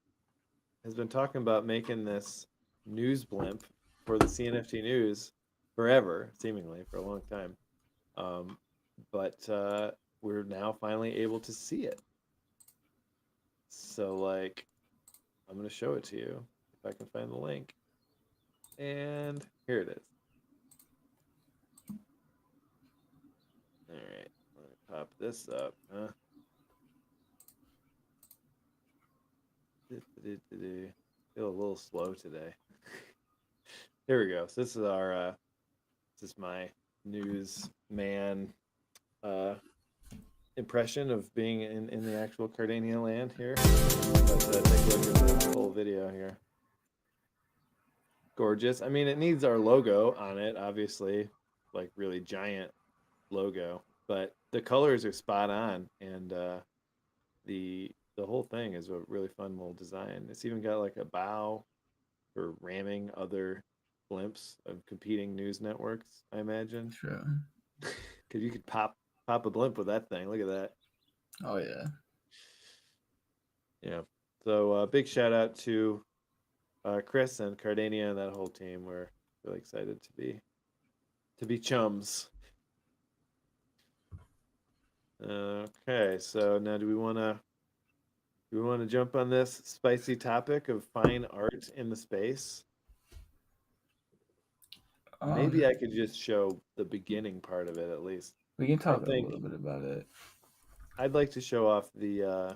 has been talking about making this news blimp for the CNFT news forever, seemingly for a long time. But we're now finally able to see it. So, like, I'm going to show it to you if I can find the link. And here it is. All right, let me pop this up. Huh? Feel a little slow today. Here we go. So this is our this is my newsman impression of being in the actual Cardania land here. But take a look at the whole video here. Gorgeous. I mean, it needs our logo on it, obviously, like really giant logo. But the colors are spot on, and the whole thing is a really fun little design. It's even got like a bow for ramming other blimps of competing news networks, I imagine. Sure. Because you could pop a blimp with that thing. Look at that. Oh, yeah. Yeah. So big shout out to Chris and Cardania and that whole team. We're really excited to be chums. Okay, so now do we want to jump on this spicy topic of fine art in the space? Maybe I could just show the beginning part of it at least. We can I talk a think little bit about it. I'd like to show off the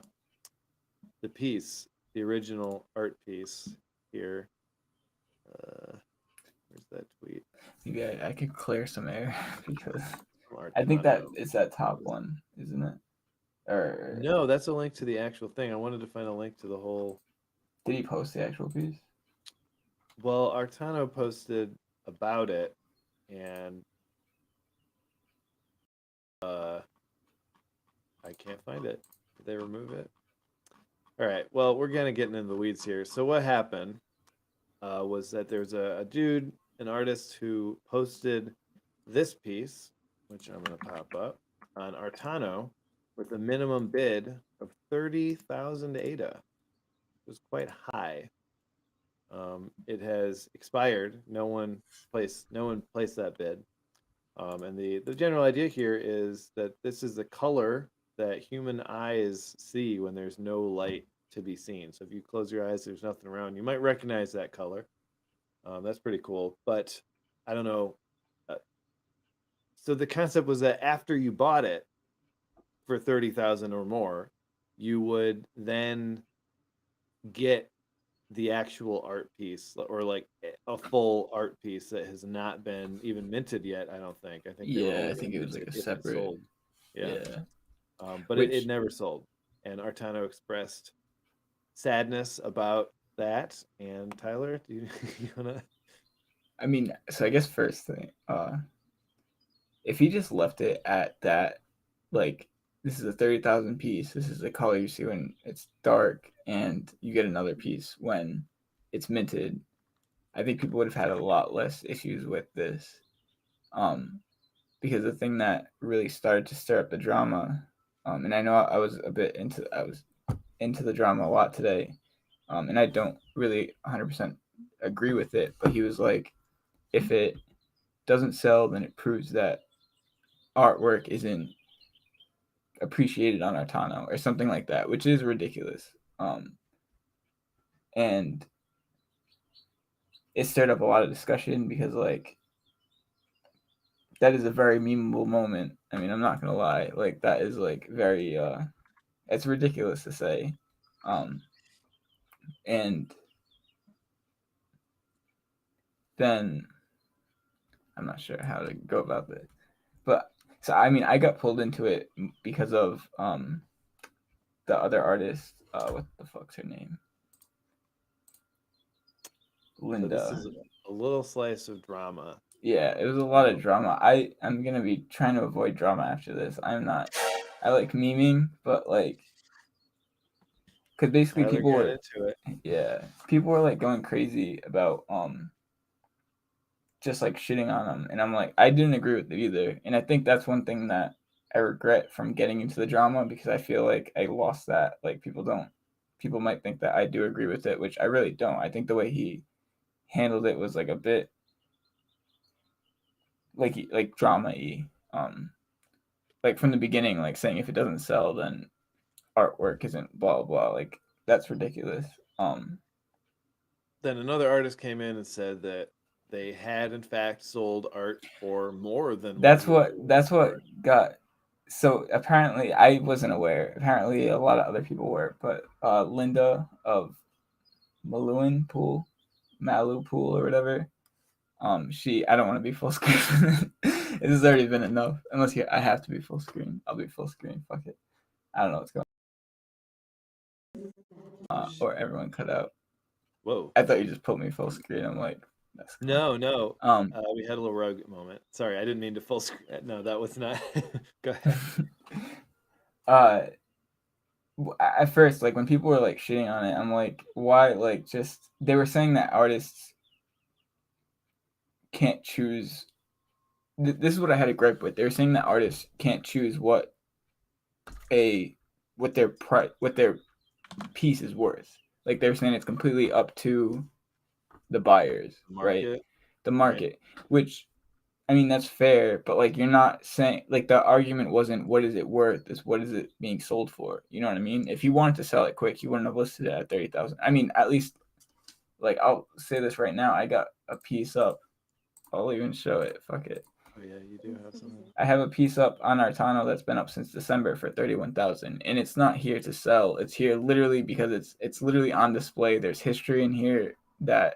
piece, the original art piece here. Where's that tweet? Maybe I could clear some air because Art I think that Tano. it's that top one, isn't it? Or No, that's a link to the actual thing. I wanted to find a link to the whole. did he post the actual piece? Well, Artano posted about it, and I can't find it. Did they remove it? All right. Well, we're gonna get into the weeds here. So what happened was that there's a dude, an artist, who posted this piece, which I'm gonna pop up on Artano, with a minimum bid of 30,000 ADA. It was quite high. It has expired. No one placed that bid. And the general idea here is that this is the color that human eyes see when there's no light to be seen. So if you close your eyes, there's nothing around. You might recognize that color. That's pretty cool. But I don't know. Uh, so the concept was that after you bought it for 30,000 or more, you would then get the actual art piece or like a full art piece that has not been even minted yet. I don't think. I think they were Yeah, only I think it was minted like a if it separate. sold. Yeah. Yeah. But it Which never sold. And Artano expressed sadness about that. And Tyler, do you wanna? I mean, so I guess first thing, if he just left it at that, like this is a 30,000 piece. This is the color you see when it's dark, and you get another piece when it's minted. I think people would have had a lot less issues with this. Because the thing that really started to stir up the drama, and I know I was into the drama a lot today, and I don't really 100% agree with it. But he was like, if it doesn't sell, then it proves that artwork isn't appreciated on Artano or something like that, which is ridiculous. And it stirred up a lot of discussion because like that is a very memeable moment. I mean, I'm not gonna lie, like that is like very it's ridiculous to say. And then I'm not sure how to go about this. But so I mean I got pulled into it because of the other artist, what the fuck's her name? So this Linda. is a little slice of drama. Yeah, it was a lot of drama. I'm gonna be trying to avoid drama after this. I'm not. I like memeing, but like, because basically Tyler people got were, into it. yeah, people were like going crazy about just like shitting on him, and I'm like, I didn't agree with it either, and I think that's one thing that I regret from getting into the drama because I feel like I lost that. Like people might think that I do agree with it, which I really don't. I think the way he handled it was like a bit like drama-y. Like from the beginning, like saying if it doesn't sell, then artwork isn't blah blah. Like that's ridiculous. Then another artist came in and said that they had in fact sold art for more than what That's he was what going that's what for. got. So apparently, I wasn't aware. Apparently, a lot of other people were, but Linda of Maluin Pool, Malu Pool or whatever. She. I don't want to be full screen. It has already been enough. Unless I have to be full screen. I'll be full screen. Fuck it. I don't know what's going on. Or everyone cut out. Whoa. I thought you just put me full screen. I'm like, that's cool. No, no. Um, We had a little rug moment. Sorry, I didn't mean to full screen. No, that was not. Go ahead. uh, at first, like when people were like shitting on it, I'm like, why? Like, just they were saying that artists can't choose. This is what I had a gripe with. They were saying that artists can't choose a what their piece is worth. Like they were saying it's completely up to the buyers, right? Market, The right? market, which I mean that's fair, but like you're not saying like the argument wasn't what is it worth, it's what is it being sold for. You know what I mean? If you wanted to sell it quick, you wouldn't have listed it at 30,000. I mean, at least like I'll say this right now, I got a piece up. I'll even show it. Fuck it. Oh yeah, you do have something. I have a piece up on Artano that's been up since December for 31,000, and it's not here to sell. It's here literally because it's literally on display. There's history in here that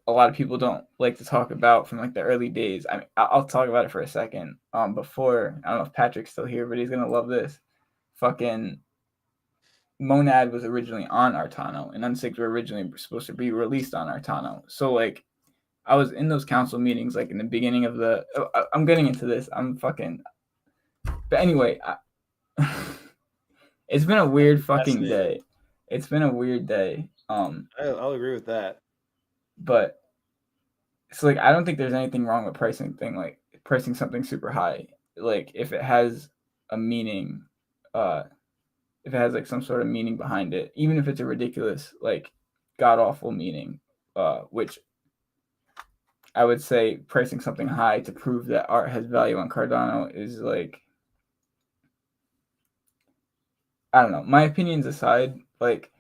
a lot of people don't like to talk about from like the early days. I mean, I'll talk about it for a second. Before I don't know if Patrick's still here, but he's gonna love this. Fucking Monad was originally on Artano, and Unsigs were originally supposed to be released on Artano. So like, I was in those council meetings like in the beginning of the. I'm getting into this. I'm fucking. But anyway, it's been a weird fucking Fascinating. day. It's been a weird day. I'll agree with that. But so like I don't think there's anything wrong with pricing something super high. Like if it has a meaning, uh, if it has like some sort of meaning behind it, even if it's a ridiculous like god awful meaning, which I would say pricing something high to prove that art has value on Cardano is like I don't know. My opinions aside, like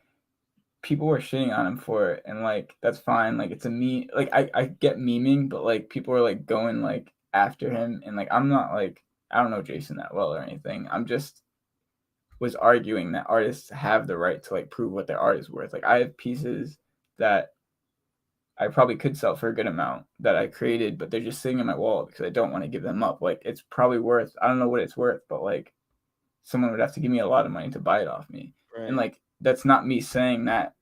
people were shitting on him for it, and like that's fine. Like it's a me. Like I get memeing, but like people are like going like after him, and like I'm not like I don't know Jason that well or anything. I'm just was arguing that artists have the right to like prove what their art is worth. Like I have pieces that I probably could sell for a good amount that I created, but they're just sitting in my wall because I don't want to give them up. Like it's probably worth I don't know what it's worth, but like someone would have to give me a lot of money to buy it off me. And Right. like that's not me saying that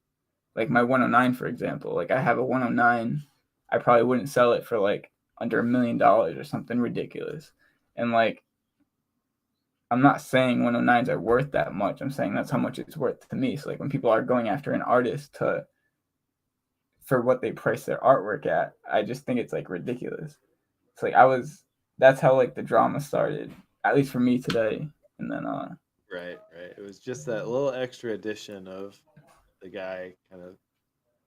like my 109 for example, like I have a 109, I probably wouldn't sell it for like under $1 million or something ridiculous. And like I'm not saying 109s are worth that much. I'm saying that's how much it's worth to me. So like when people are going after an artist to for what they price their artwork at, I just think it's like ridiculous. It's like that's how like the drama started, at least for me today. And then Right, right. It was just that little extra addition of the guy kind of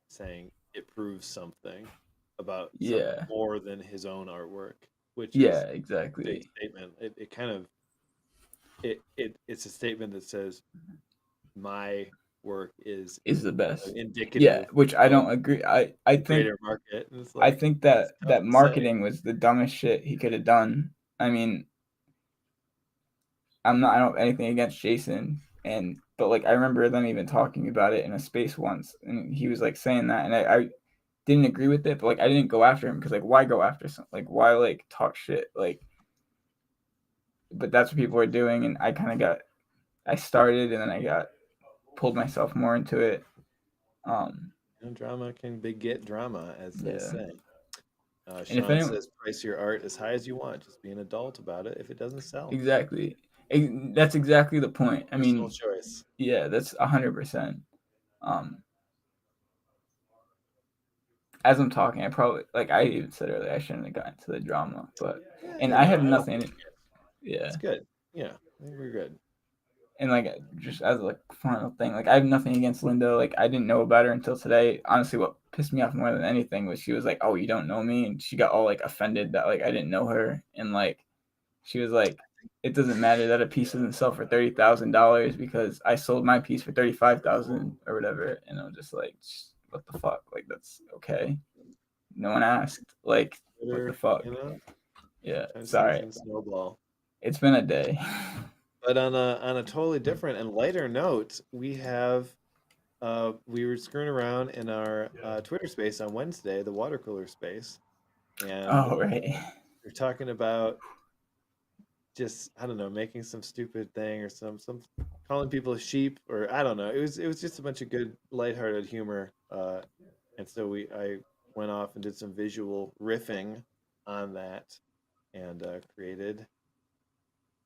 saying it proves something about something yeah, more than his own artwork, which yeah, is a big exactly. statement. It kind of it's a statement that says my work is Is the best. Yeah, indicative which I of don't agree. I the think greater market, and it's I like think it's that tough that to say. marketing was the dumbest shit he could have done. I mean, I don't have anything against Jason, but like I remember them even talking about it in a space once, and he was like saying that, and I didn't agree with it, but like I didn't go after him because like why go after some like why like talk shit like, but that's what people are doing, and I started and then I got pulled myself more into it. Um, Drama can beget drama, as they yeah, say. and if Sean anyone says, "Price your art as high as you want. Just be an adult about it. If it doesn't sell, exactly, that's exactly the point. I personal mean, choice." yeah, that's 100%. Um, as I'm talking, I probably like I even said earlier I shouldn't have gotten to the drama, but Yeah, and I have I don't think nothing. it's Yeah, good. Yeah, I think we're good. and like just as like final thing, like I have nothing against Linda. Like I didn't know about her until today. Honestly, what pissed me off more than anything was she was like, "Oh, you don't know me," and she got all like offended that like I didn't know her, and like she was like, "It doesn't matter that a piece doesn't sell for $30,000 because I sold my piece for 35,000 or whatever," and I'm just like, "What the fuck? Like that's okay." No one asked. Like, what the Twitter, fuck? you know, Yeah, trying to see sorry. things snowball. It's been a day. But on a totally different and lighter note, we were screwing around in our Twitter space on Wednesday, the water cooler space, and Oh, right. we're talking about just I don't know, making some stupid thing or some calling people sheep or I don't know. It was just a bunch of good lighthearted humor. And so I went off and did some visual riffing on that and created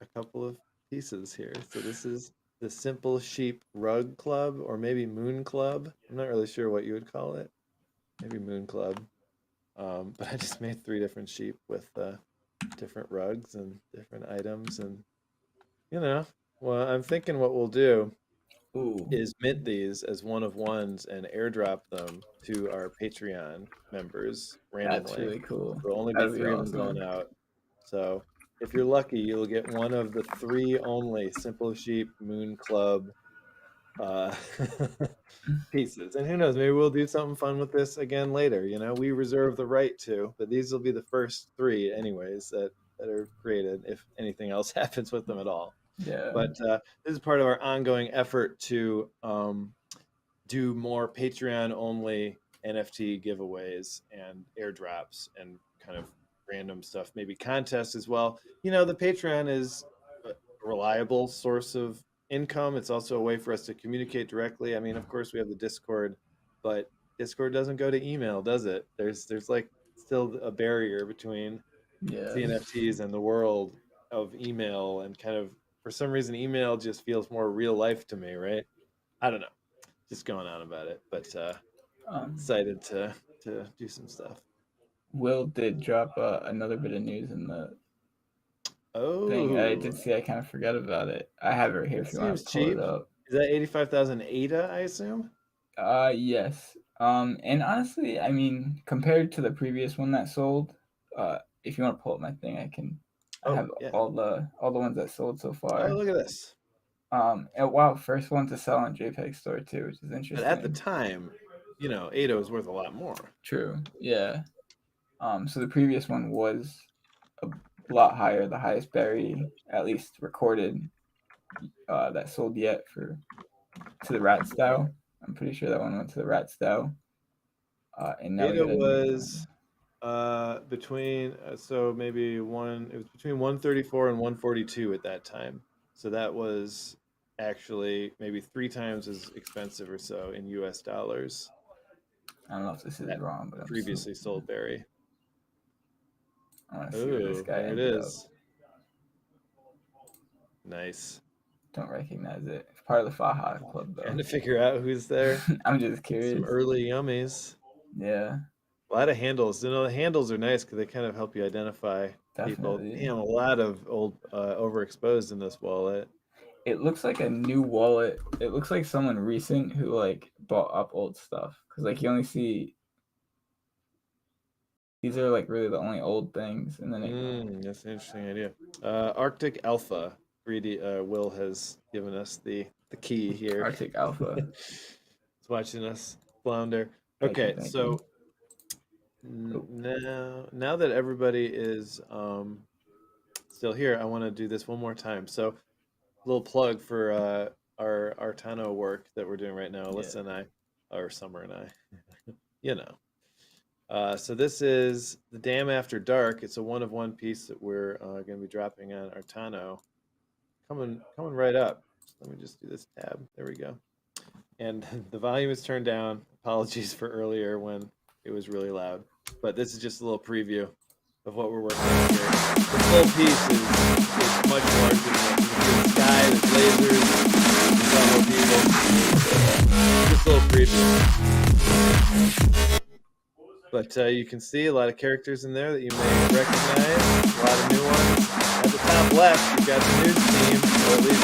a couple of pieces here. So this is the Simple Sheep Rug Club or maybe Moon Club. I'm not really sure what you would call it. Maybe Moon Club. But I just made three different sheep with different rugs and different items and you know, well, I'm thinking what we'll do Ooh, is mint these as one of ones and airdrop them to our Patreon members that's randomly. really cool. There'll only be That'd be three of them awesome. going out. So if you're lucky, you'll get one of the three only Simple Sheep Moon Club uh, pieces. And who knows, maybe we'll do something fun with this again later. You know, we reserve the right to, but these will be the first three, anyways, that are created if anything else happens with them at all. Yeah, But this is part of our ongoing effort to do more Patreon only NFT giveaways and airdrops and kind of random stuff, maybe contests as well. You know, the Patreon is a reliable source of income. It's also a way for us to communicate directly. I mean, of course, we have the Discord, but Discord doesn't go to email, does it? There's like still a barrier between yeah. CNFTs and the world of email and kind of for some reason email just feels more real life to me, right? I don't know. Just going on about it, but Um, excited to do some stuff. Will did drop another bit of news in the thing. I Oh, did see. I kind of forgot about it. I have it right here that if you want seems to pull it cheap. up. Is that 85,000 ADA, I assume? Yes. And honestly, I mean, compared to the previous one that sold, if you want to pull up my thing, I can. I Oh, have yeah. all the ones that sold so Oh, far. look at this. And wow, first one to sell on JPEG Store too, which is But at the interesting. time, ADA was worth a lot more. True. Yeah. So the previous one was a lot higher, the highest berry, at least recorded, that sold yet for to the rat style. I'm pretty sure that one went to the rat style. And now we ADA got a new was one. between so maybe it was between 134 and 142 at that time. So that was actually maybe three times as expensive or so in US dollars. I don't know if this is That wrong, but previously sold berry. I want to see where this Oh, guy there it ended up. is. Nice. Don't recognize it. It's part of the Faha Club, Trying though. to figure out who's there. I'm just Some curious. early yummies. Yeah, A lot of handles. The handles are nice because they kind of help you identify people. definitely. Damn, a lot of old overexposed in this wallet. It looks like a new wallet. It looks like someone recent who like bought up old stuff. Cause like you only see these are like really the only old things, and then That's an interesting idea. Arctic Alpha. 3D Will has given us the key here. Arctic Alpha. He's watching us flounder. Thank you, Okay, thank so you. now that everybody is still here, I want to do this one more time. So, little plug for our Artano work that we're doing right now. Alyssa and I, or Summer and I, you know. So this is the Dam After Dark. It's a one of one piece that we're going to be dropping on Artano. Coming right up. Let me just do this tab. There we go. And the volume is turned down. Apologies for earlier when it was really loud. But this is just a little preview of what we're working on here. The full piece is much larger than that. You can see the sky, there's lasers, there's more people. Just a little preview. But you can see a lot of characters in there that you may recognize, a lot of new ones. At the top left, you've got the news team, or at least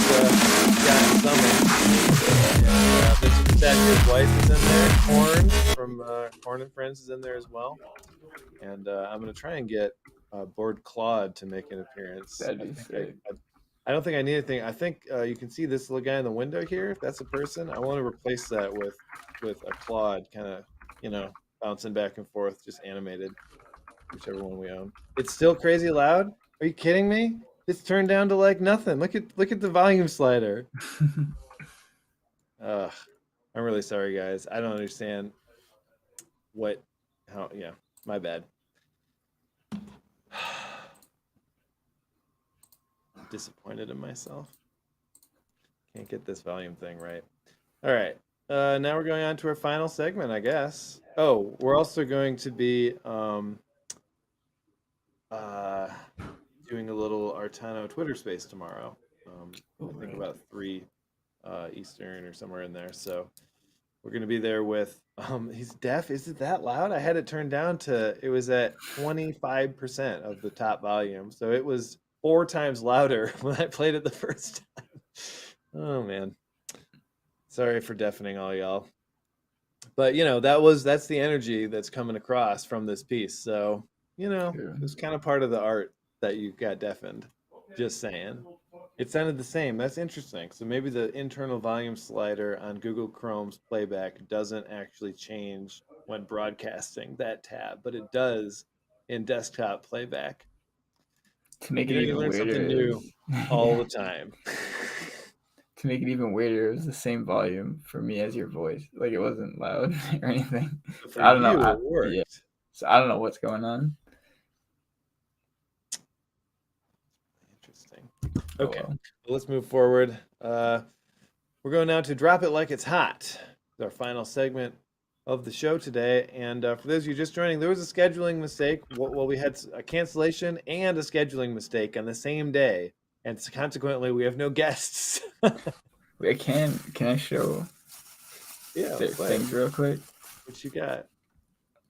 Scott and Summer. And Mr. Detective's wife is in there. Corn from Corn and Friends is in there as well. And I'm going to try and get Board Claude to make an appearance. That'd be sick. I don't think I need anything. I think you can see this little guy in the window here. If that's a person, I want to replace that with a Claude, kind of, bouncing back and forth, just animated, whichever one we own. It's still crazy loud. Are you kidding me? It's turned down to like nothing. Look at the volume slider. I'm really sorry, guys. I don't understand yeah, my bad. Disappointed in myself. Can't get this volume thing right. All right. Now we're going on to our final segment, I guess. Oh, we're also going to be doing a little Artano Twitter space tomorrow. I think about 3 Eastern or somewhere in there. So we're going to be there with, he's deaf. Is it that loud? I had it turned down to, it was at 25% of the top volume. So it was 4 times louder when I played it the first time. Oh, man. Sorry for deafening all y'all. But, that's the energy that's coming across from this piece. So, it's kind of part of the art that you got deafened. Just saying. It sounded the same. That's interesting. So maybe the internal volume slider on Google Chrome's playback doesn't actually change when broadcasting that tab, but it does in desktop playback. To make it even you learn weirder, something new all the time. To make it even weirder, it was the same volume for me as your voice. Like it wasn't loud or anything. So I don't know. It worked. Yeah. So I don't know what's going on. Interesting. Okay, well, let's move forward. We're going now to Drop It Like It's Hot. It's our final segment of the show today. And for those of you just joining, there was a scheduling mistake. Well, we had a cancellation and a scheduling mistake on the same day. And consequently, we have no guests. Can I show things real quick? What you got?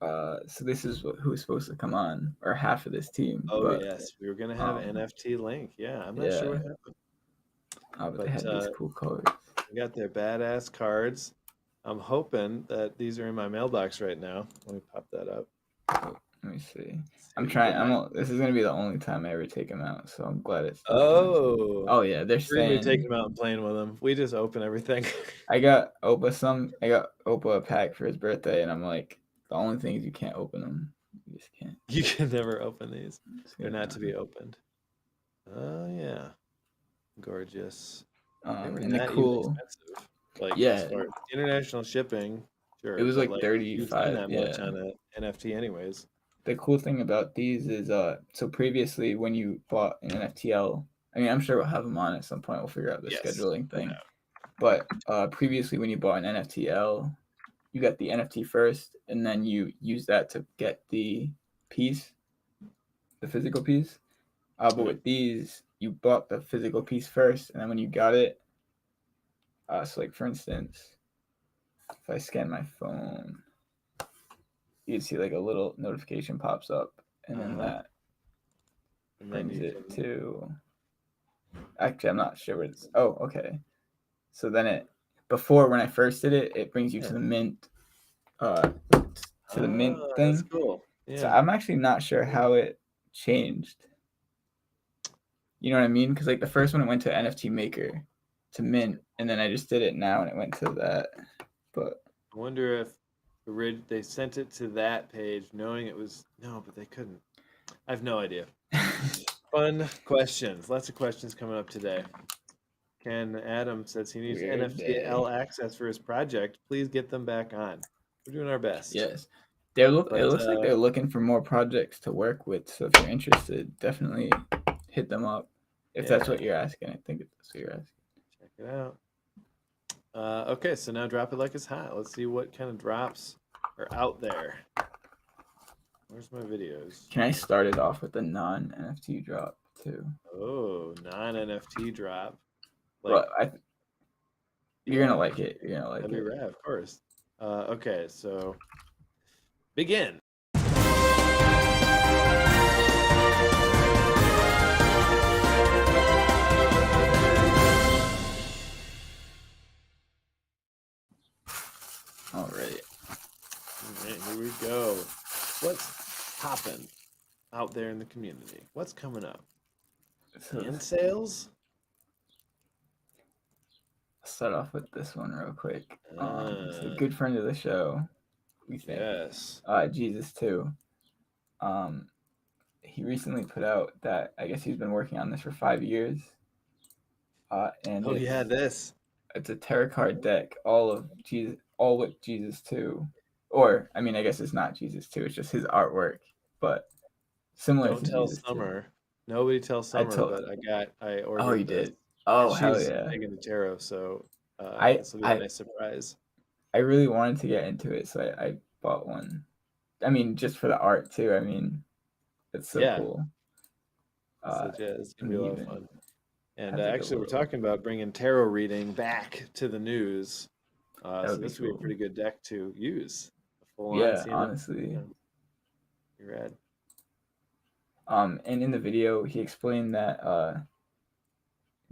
So this is who's supposed to come on, or half of this team. Oh, yes. We were going to have NFT Link. Yeah, I'm not sure what happened. But they had these cool colors. They got their badass cards. I'm hoping that these are in my mailbox right now. Let me pop that up. Let me see. This is gonna be the only time I ever take them out, so I'm glad it's. Oh yeah, they're staying. Taking them out and playing with them. We just open everything. I got Opa a pack for his birthday, and I'm like, the only thing is you can't open them. You just can't. You can never open these. They're not to be opened. Oh yeah, gorgeous. And the cool. Like, as far as international shipping, sure. It was like 35. That much on an NFT, anyways. The cool thing about these is, so previously when you bought an NFTL, I mean, I'm sure we'll have them on at some point. We'll figure out the scheduling thing. Yeah. But previously when you bought an NFTL, you got the NFT first, and then you use that to get the piece, the physical piece. But with these, you bought the physical piece first, and then when you got it, so like for instance, if I scan my phone, you'd see like a little notification pops up, and then that brings it to. Actually, I'm not sure what it's. Oh, okay. So then before when I first did it, it brings you to the mint, to the mint thing. That's cool. Yeah. So I'm actually not sure how it changed. You know what I mean? Because like the first one, it went to NFT Maker, to mint, and then I just did it now, and it went to that. But I wonder if they sent it to that page knowing it was but they couldn't. I have no idea. Fun questions. Lots of questions coming up today. Ken Adam says he needs NFTL access for his project. Please get them back on. We're doing our best. Yes. It looks like they're looking for more projects to work with. So if you're interested, definitely hit them up. If that's what you're asking, I think that's what you're asking. Check it out. Okay, so now drop it like it's hot. Let's see what kind of drops are out there. Where's my videos? Can I start it off with a non-NFT drop too? Oh, non-NFT drop. Well, you're gonna like it. You're gonna like that'd it. Be rad, of course. Okay, so begin. All right, here we go. What's popping out there in the community? What's coming up? Land sales? Let's start off with this one real quick. It's a good friend of the show. We think. Yes. Jesus too. He recently put out that I guess he's been working on this for 5 years. And this. It's a tarot card deck, all with Jesus too. Or I mean, I guess it's not Jesus too. It's just his artwork, but similar. Don't tell Jesus Summer. Too. Nobody tells Summer, but I ordered. Oh, you did. Oh, hell yeah! Big into tarot, so this will be a nice surprise. I really wanted to get into it, so I bought one. I mean, just for the art too. I mean, it's so cool. It's gonna be a lot of fun. And actually, we're talking about bringing tarot reading back to the news. So this would be a pretty good deck to use. Honestly. You're rad. And in the video, he explained that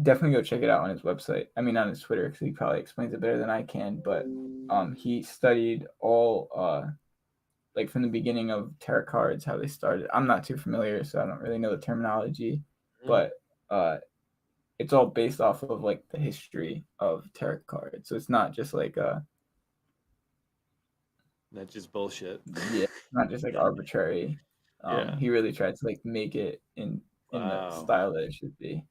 definitely go check it out on his website. I mean, on his Twitter, because he probably explains it better than I can. But he studied all like from the beginning of tarot cards, how they started. I'm not too familiar, so I don't really know the terminology, but it's all based off of like the history of tarot cards. So it's not just like not just bullshit. Yeah, not just like arbitrary. He really tried to like make it in the style that it should be.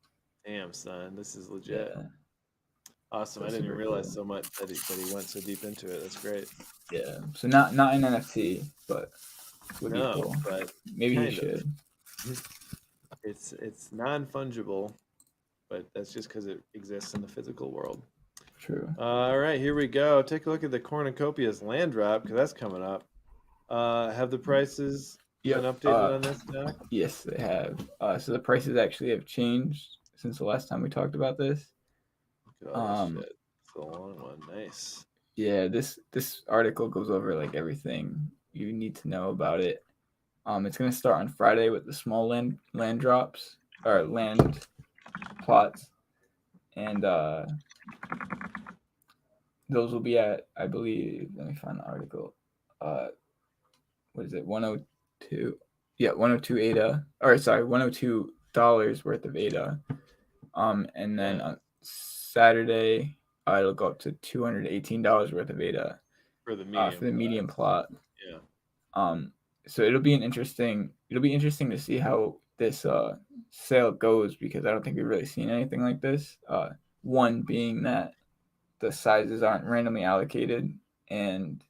Damn, son, this is legit. Yeah. Awesome. I didn't even realize so much that he went so deep into it. That's great. Yeah. So not an NFT, but would be cool. But maybe he should. It's non-fungible, but that's just because it exists in the physical world. True. All right, here we go. Take a look at the Cornucopia's land drop because that's coming up. Have the prices been updated on this now? Yes, they have. So the prices actually have changed since the last time we talked about this. Look at all this shit. It's a long one. Nice. Yeah, this article goes over like everything you need to know about it. It's gonna start on Friday with the small land drops or land plots, and those will be at, I believe. Let me find the article. What is it? 102. Yeah, 102 ADA. Or sorry, $102 worth of ADA. And then on Saturday, it'll go up to $218 worth of ADA for the medium plot. Yeah. So it'll be interesting to see how this sale goes, because I don't think we've really seen anything like this. One being that the sizes aren't randomly allocated, and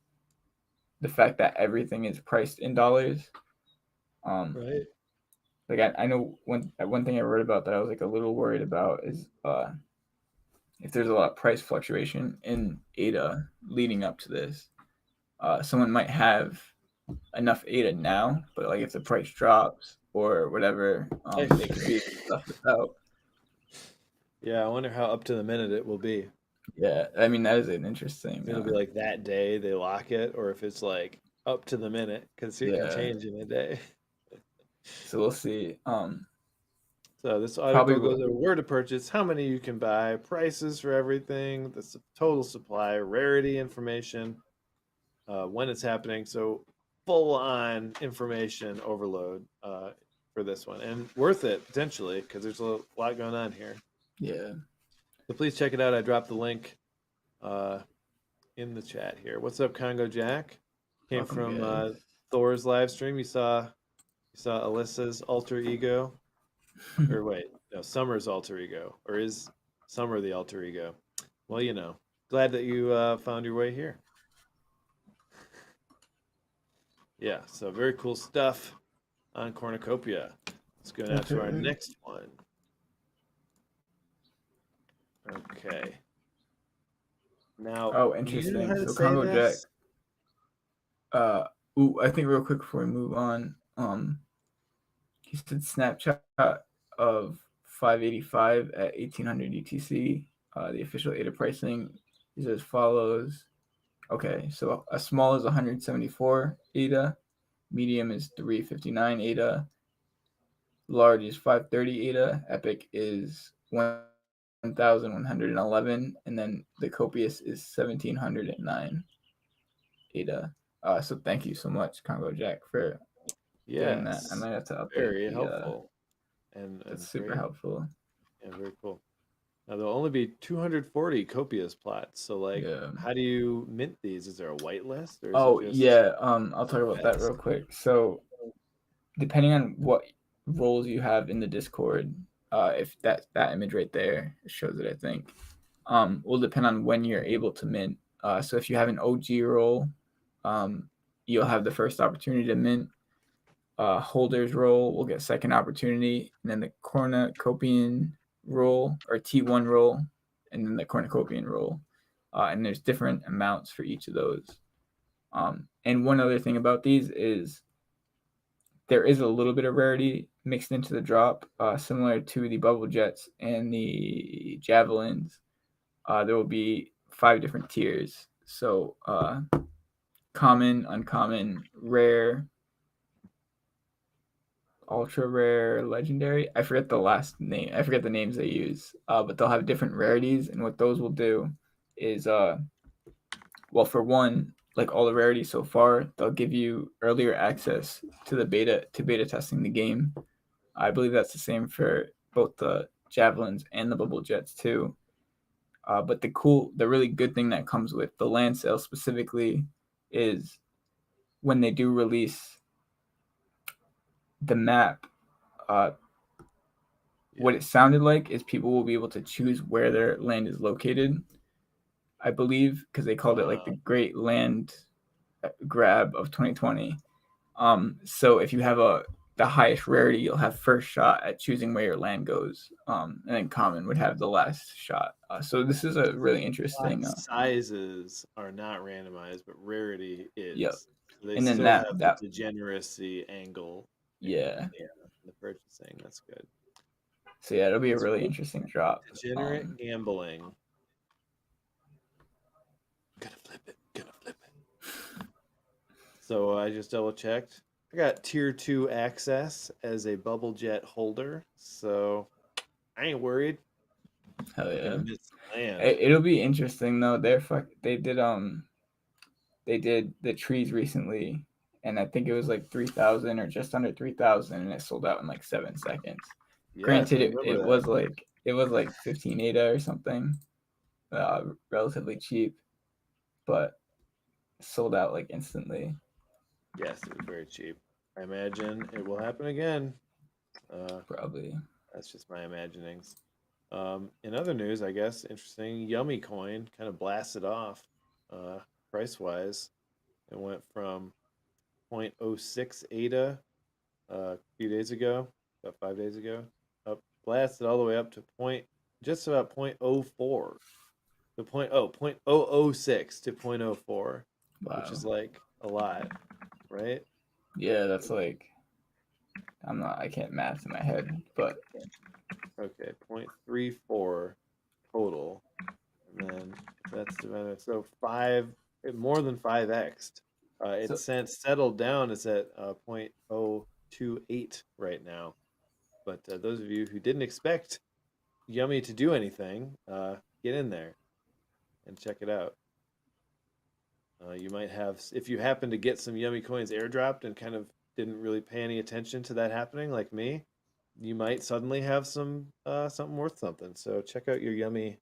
the fact that everything is priced in dollars. Right. Like I know one thing I wrote about that I was like a little worried about is if there's a lot of price fluctuation in ADA leading up to this, someone might have enough ADA now, but like if the price drops, or whatever. They could be stuff without. Yeah, I wonder how up to the minute it will be. Yeah, I mean that is an interesting. It'll be like that day they lock it, or if it's like up to the minute, because it can Yeah, change in a day. so we'll see. So this Probably article goes over where to purchase, how many you can buy, prices for everything, the total supply, rarity information, when it's happening. So full on information overload for this one, and worth it potentially because there's a lot going on here. yeah. So please check it out. I dropped the link uh, in the chat here. What's up, Congo Jack? Came Welcome, from guys. Thor's live stream. You saw Alyssa's alter ego, or wait, no, Summer's alter ego, or is Summer the alter ego? Well, glad that you found your way here. Yeah, so very cool stuff on Cornucopia. Let's go now to our next one. Okay. Now, Oh, do you know how interesting. to So say Congo Jack. this? Uh, I think real quick before we move on, he said Snapchat of 585 at 1800 UTC. The official ADA pricing is as follows. Okay, so a small is 174 ADA, medium is 359 ADA, large is 530 ADA, epic is 1111, and then the copious is 1709 ADA. So thank you so much, Congo Jack, for doing that. I Yes, might have to update very the. helpful and That's super great. helpful. Yeah, very cool. Now there'll only be 240 copious plots. So like, Yeah. how do you mint these? Is there a whitelist or is it Oh just yeah. I'll talk about that best? real quick. So depending on what roles you have in the Discord, if that image right there shows it, I think, will depend on when you're able to mint. So if you have an OG role, you'll have the first opportunity to mint. Holders role will get second opportunity, and then the cornucopian role or T1 role, and then the cornucopian role. And there's different amounts for each of those. And one other thing about these is there is a little bit of rarity mixed into the drop, similar to the bubble jets and the javelins. There will be 5 different tiers. So common, uncommon, rare, ultra rare, legendary. I forget the last name. I forget the names they use. But they'll have different rarities, and what those will do is, well, for one, like all the rarities so far, they'll give you earlier access to the beta testing the game. I believe that's the same for both the javelins and the bubble jets too. But the really good thing that comes with the land sale specifically is when they do release the map. Uh, what it sounded like is people will be able to choose where their land is located. I believe because they called it like the Great Land Grab of 2020. So if you have the highest rarity, you'll have first shot at choosing where your land goes, and then common would have the last shot. So this is a really Lot interesting. sizes are not randomized, but rarity Yep. is. So they And then still have the that degeneracy angle yeah. in the purchasing. That's good. So yeah, it'll be a That's really cool. interesting drop. Degenerate gambling. Gonna flip it. Gonna flip it. So I just double checked. I got tier 2 access as a bubble jet holder. So I ain't worried. Hell I'm gonna yeah. miss some land. It'll be interesting though. They did the trees recently, and I think it was like 3,000 or just under 3,000, and it sold out in like 7 seconds. Yes, I Granted, remember that. it was like 15 ADA or something, relatively cheap, but sold out like instantly. Yes, it was very cheap. I imagine it will happen again. Uh, Probably. that's just my imaginings. In other news, I guess interesting. Yummy Coin kind of blasted off, price wise. It went from 0.06 ADA a few days ago, about 5 days ago, up blasted all the way up to just about 0.04 to 0.006 to 0.04, which Wow. is like a lot, right? Yeah, that's like I can't math in my head, but Okay, 0.34 total. And then that's divided. So more than 5x. It's so since settled down. It's at 0.028 right now. But those of you who didn't expect Yummy to do anything, get in there and check it out. You might have, if you happen to get some Yummy coins airdropped and kind of didn't really pay any attention to that happening, like me, you might suddenly have some something worth something. So check out your Yummy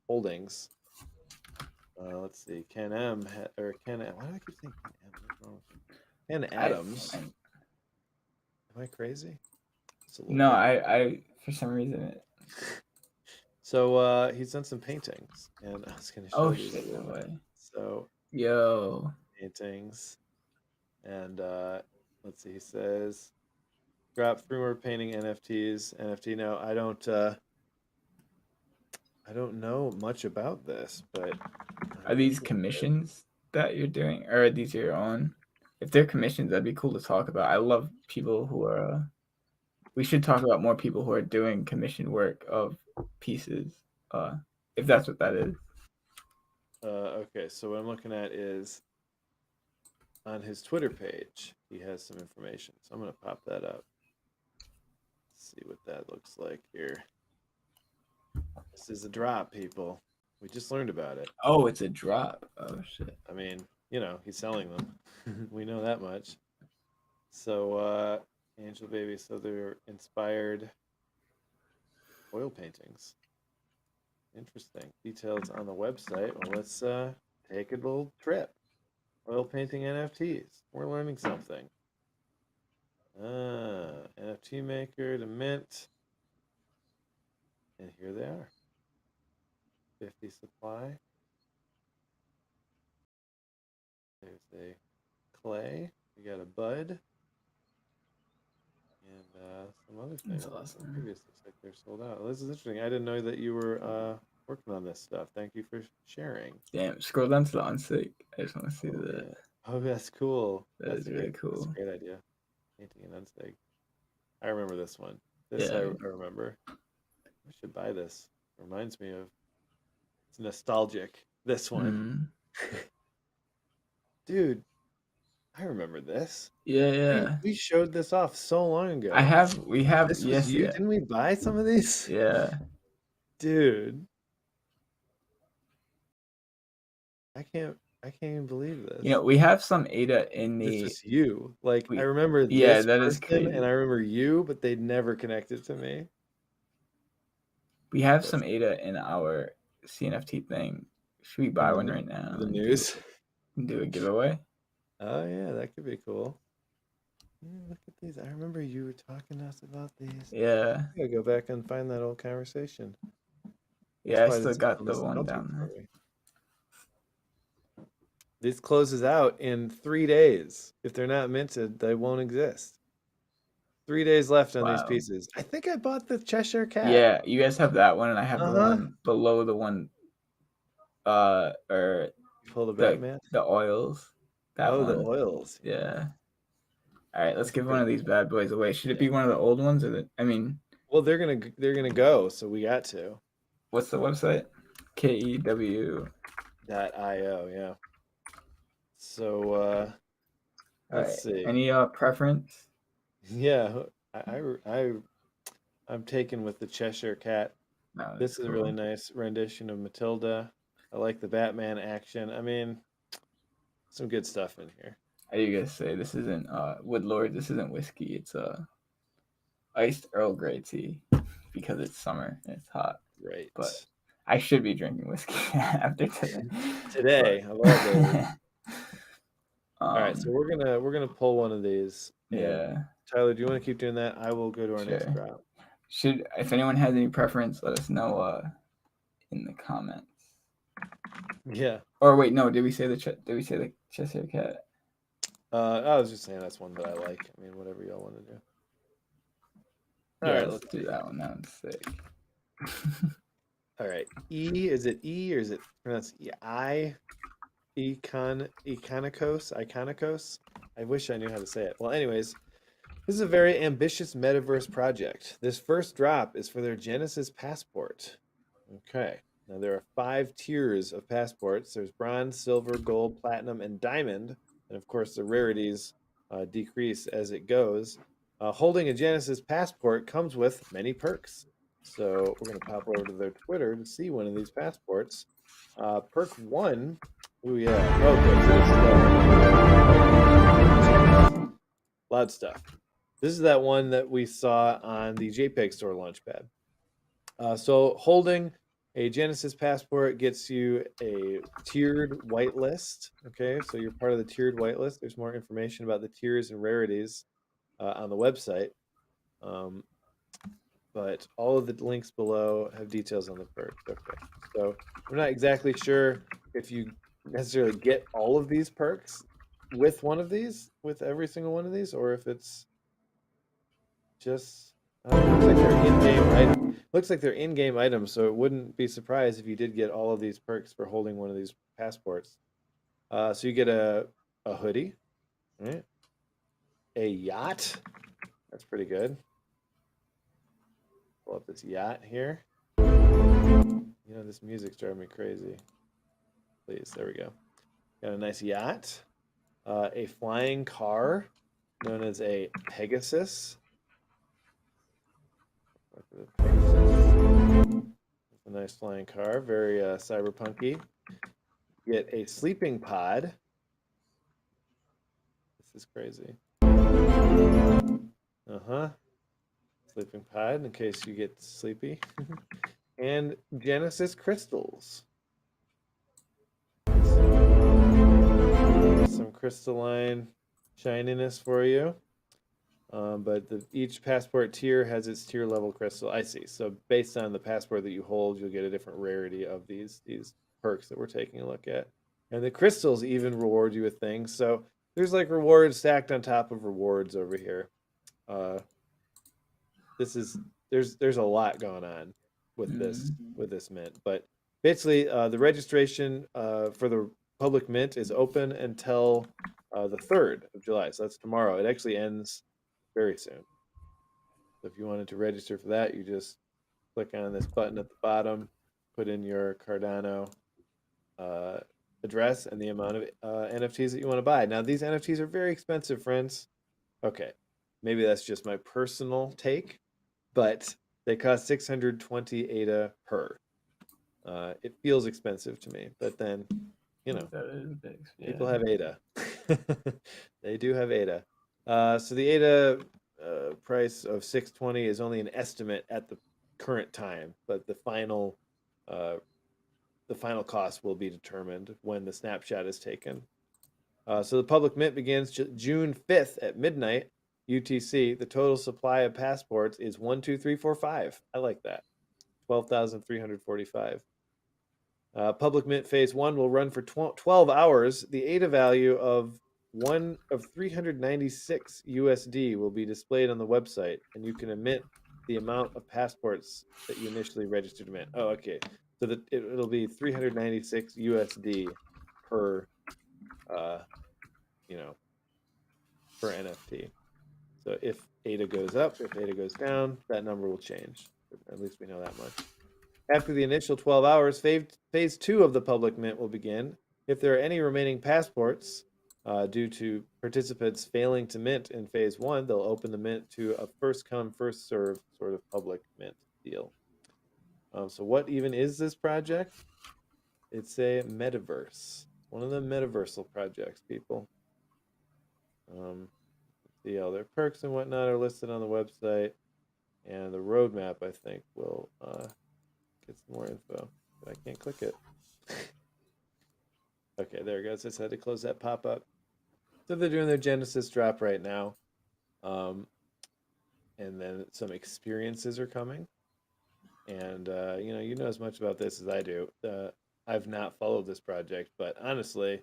holdings. Let's see, Ken M or Ken. Why do I keep saying Ken M? What's wrong with me? Ken Adams. Am I crazy? Just a little no, bit. I for some reason. So he's done some paintings, and I was going to show Oh these shit! in a No minute. way. So Yo. paintings, and let's see. He says, "Drop 3 more painting NFTs." NFT. Now I don't know much about this, but Are these commissions that you're doing, or are these your own? If they're commissions, that'd be cool to talk about. I love people who are. We should talk about more people who are doing commission work of pieces, if that's what that is. Okay, so what I'm looking at is on his Twitter page. He has some information, so I'm gonna pop that up. Let's see what that looks like here. This is a drop, people. We just learned about it. Oh, it's a drop. Oh shit. I mean, he's selling them. We know that much. So, Angel Baby, so they're inspired oil paintings. Interesting. Details on the website. Well, let's take a little trip. Oil painting NFTs. We're learning something. NFT maker to mint. And here they are. 50 supply. There's a clay. We got a bud. And some other things. That's awesome. Previous looks like they're sold out. Well, this is interesting. I didn't know that you were working on this stuff. Thank you for sharing. Damn. Scroll down to the unsig. I just want to see Oh, that. yeah. Oh, that's cool. That is really That's cool. a great idea. Painting an unsig. I remember this one. This Yeah. I remember. I should buy this. Reminds me of. It's nostalgic. This one. Dude, I remember this. Yeah, yeah. We showed this off so long ago. We have, This was yes, you. yeah. Didn't we buy some of these? Yeah. Dude. I can't even believe this. We have some ADA in It's the. just you. Like I We- remember yeah, this that is person crazy. and I remember you, but they never connected to me. We have some ADA in our CNFT thing. Should we buy one right now? The news. Do a giveaway? Oh yeah, that could be cool. Yeah, look at these. I remember you were talking to us about these. Yeah. I gotta go back and find that old conversation. Yeah, I still got the one nostalgic down there. for me. This closes out in 3 days. If they're not minted, they won't exist. 3 days left on these Wow. pieces. I think I bought the Cheshire Cat. Yeah, you guys have that one, and I have the one below the one, or You pulled a Batman? the oils. That Oh, one. the oils. Yeah. All right, let's That's give one of pretty these bad boys away. Should it be one of the old ones, or Well, they're gonna go, so we got to. what's the website? KEW. .io, yeah. So let's see. Any preference? Yeah, I'm taken with the Cheshire Cat. No, This is a really nice rendition of Matilda. I like the Batman action. I mean, some good stuff in here. How do you guys say this isn't Woodlord? This isn't whiskey. It's iced Earl Grey tea because it's summer and it's hot. Right. But I should be drinking whiskey after today. Today, of all days. All right, so we're gonna pull one of these. Yeah. Tyler, do you want to keep doing that? I will go to our next drop. If anyone has any preference, let us know in the comments. Yeah. Or wait, no. Did we say the Cheshire Cat? I was just saying that's one that I like. I mean, whatever y'all want to do. All right, let's do that one. That one's sick. All right. Is it E or is it pronounced I? Iconicos. I wish I knew how to say it. Well, anyways, This is a very ambitious metaverse project. This first drop is for their Genesis passport. Okay. Now there are 5 tiers of passports. There's bronze, silver, gold, platinum, and diamond. And of course, the rarities decrease as it goes. Holding a Genesis passport comes with many perks. So we're going to pop over to their Twitter to see one of these passports. Perk one. Oh yeah. Okay. So this is loud stuff. This is that one that we saw on the JPEG Store Launchpad. So holding a Genesis passport gets you a tiered whitelist. Okay, so you're part of the tiered whitelist. There's more information about the tiers and rarities on the website. But all of the links below have details on the perks. Okay, so I'm not exactly sure if you necessarily get all of these perks with one of these, with every single one of these, or if it's just looks like they're in-game item. Looks like they're in-game items, so it wouldn't be surprised if you did get all of these perks for holding one of these passports. So you get a hoodie, right? A yacht. That's pretty good. Pull up this yacht here. You know, this music's driving me crazy. Please, there we go. Got a nice yacht. A flying car known as a Pegasus. A nice flying car, very cyberpunky. Get a sleeping pod. This is crazy. Uh-huh. Sleeping pod in case you get sleepy. And Genesis crystals. Some crystalline shininess for you. But each passport tier has its tier level crystal. I see. So based on the passport that you hold, you'll get a different rarity of these perks that we're taking a look at. And the crystals even reward you with things. So there's like rewards stacked on top of rewards over here. There's a lot going on with this mint. But basically, the registration for the public mint is open until the 3rd of July. So that's tomorrow. It actually ends very soon. So if you wanted to register for that, you just click on this button at the bottom, put in your Cardano address and the amount of NFTs that you want to buy. Now, these NFTs are very expensive, friends. Okay, maybe that's just my personal take, but they cost 620 ADA per. It feels expensive to me, but then, you know, That is big. Yeah. people have ADA. They do have ADA. So the ADA price of 620 is only an estimate at the current time, but the final cost will be determined when the snapshot is taken. So the public mint begins June 5th at midnight UTC. The total supply of passports is 1, 2, 3, 4, 5. I like that. 12,345. Public mint phase 1 will run for 12 hours. The ADA value of 396 USD will be displayed on the website, and you can emit the amount of passports that you initially registered to mint. Oh, okay. So that it'll be 396 USD per, per NFT. So if ADA goes up, if ADA goes down, that number will change. At least we know that much. After the initial 12 hours, phase 2 of the public mint will begin. If there are any remaining passports due to participants failing to mint in phase 1, they'll open the mint to a first come, first serve sort of public mint deal. So what even is this project? It's a metaverse. One of the metaversal projects, people. See all their perks and whatnot are listed on the website. And the roadmap, I think, will get some more info. But I can't click it. Okay, there it goes. I just had to close that pop-up. So they're doing their Genesis drop right now. And then some experiences are coming. And, you know as much about this as I do. I've not followed this project, but honestly,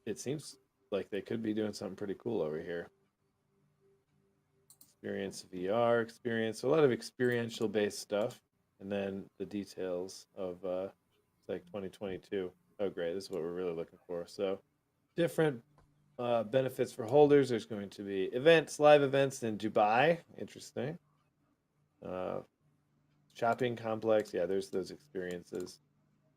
it seems like they could be doing something pretty cool over here. Experience VR experience, so a lot of experiential based stuff, and then the details of it's like 2022. Oh, great! This is what we're really looking for. So different benefits for holders. There's going to be events, live events in Dubai. Interesting. Uh, shopping complex. Yeah, there's those experiences.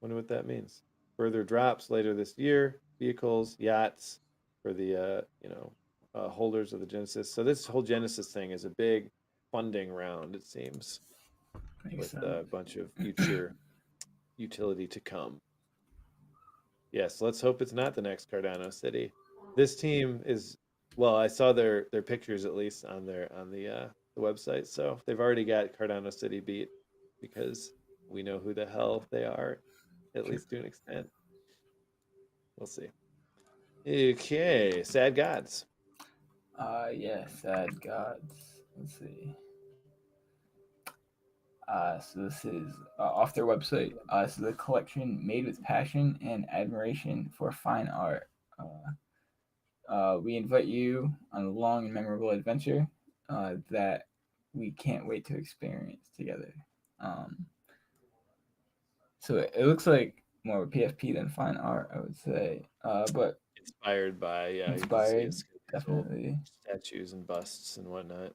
Wonder what that means. Further drops later this year. Vehicles, yachts for the holders of the Genesis. So this whole Genesis thing is a big funding round. It seems Makes with sense. a bunch of future utility to come. Yes, let's hope it's not the next Cardano City. This team is well, I saw their pictures at least on the website. So they've already got Cardano City beat because we know who the hell they are, at Sure. least to an extent. We'll see. Okay, Sad Gods. Yeah, sad gods. Let's see. So this is off their website. This is a collection made with passion and admiration for fine art. We invite you on a long and memorable adventure that we can't wait to experience together. Um, so it looks like more of a PFP than fine art, I would say. But Inspired by, yeah, you can see inspired, his little definitely. statues and busts and whatnot.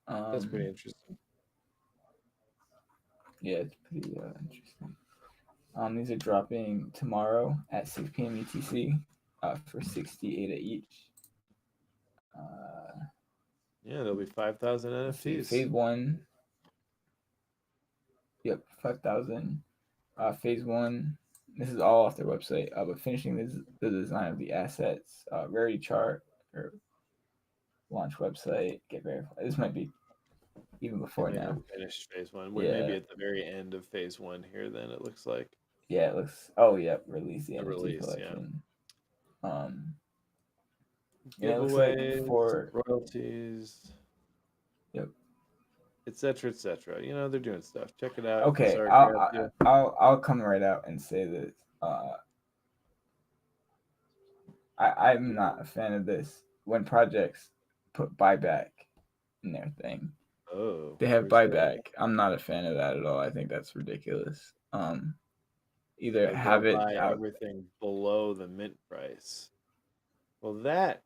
That's pretty Um, interesting. yeah, it's pretty interesting. These are dropping tomorrow at 6 p.m. UTC for 60 ADA each. Uh, Yeah, there'll be 5,000 let's see, NFTs. phase one. Yep, 5,000. Phase one. This is all off their website. But finishing the design of the assets, rarity chart or launch website, get verified. This might be even They before may have now. finished phase one. Maybe Yeah, at the very end of phase one here, then it looks like yeah. It looks. Oh, yeah. Release the the NFT release. Yeah. collection. Um, and it looks like Giveaways, for royalties, yep. etc., etc. You know, they're doing stuff. Check it out if this Okay, art I'll grabs you. I'll come right out and say that I'm not a fan of this when projects put buyback in their thing. Oh, They have where's that? buyback. I'm not a fan of that at all. I think that's ridiculous. Either Oh, have don't it buy out. everything below the mint price. Well, that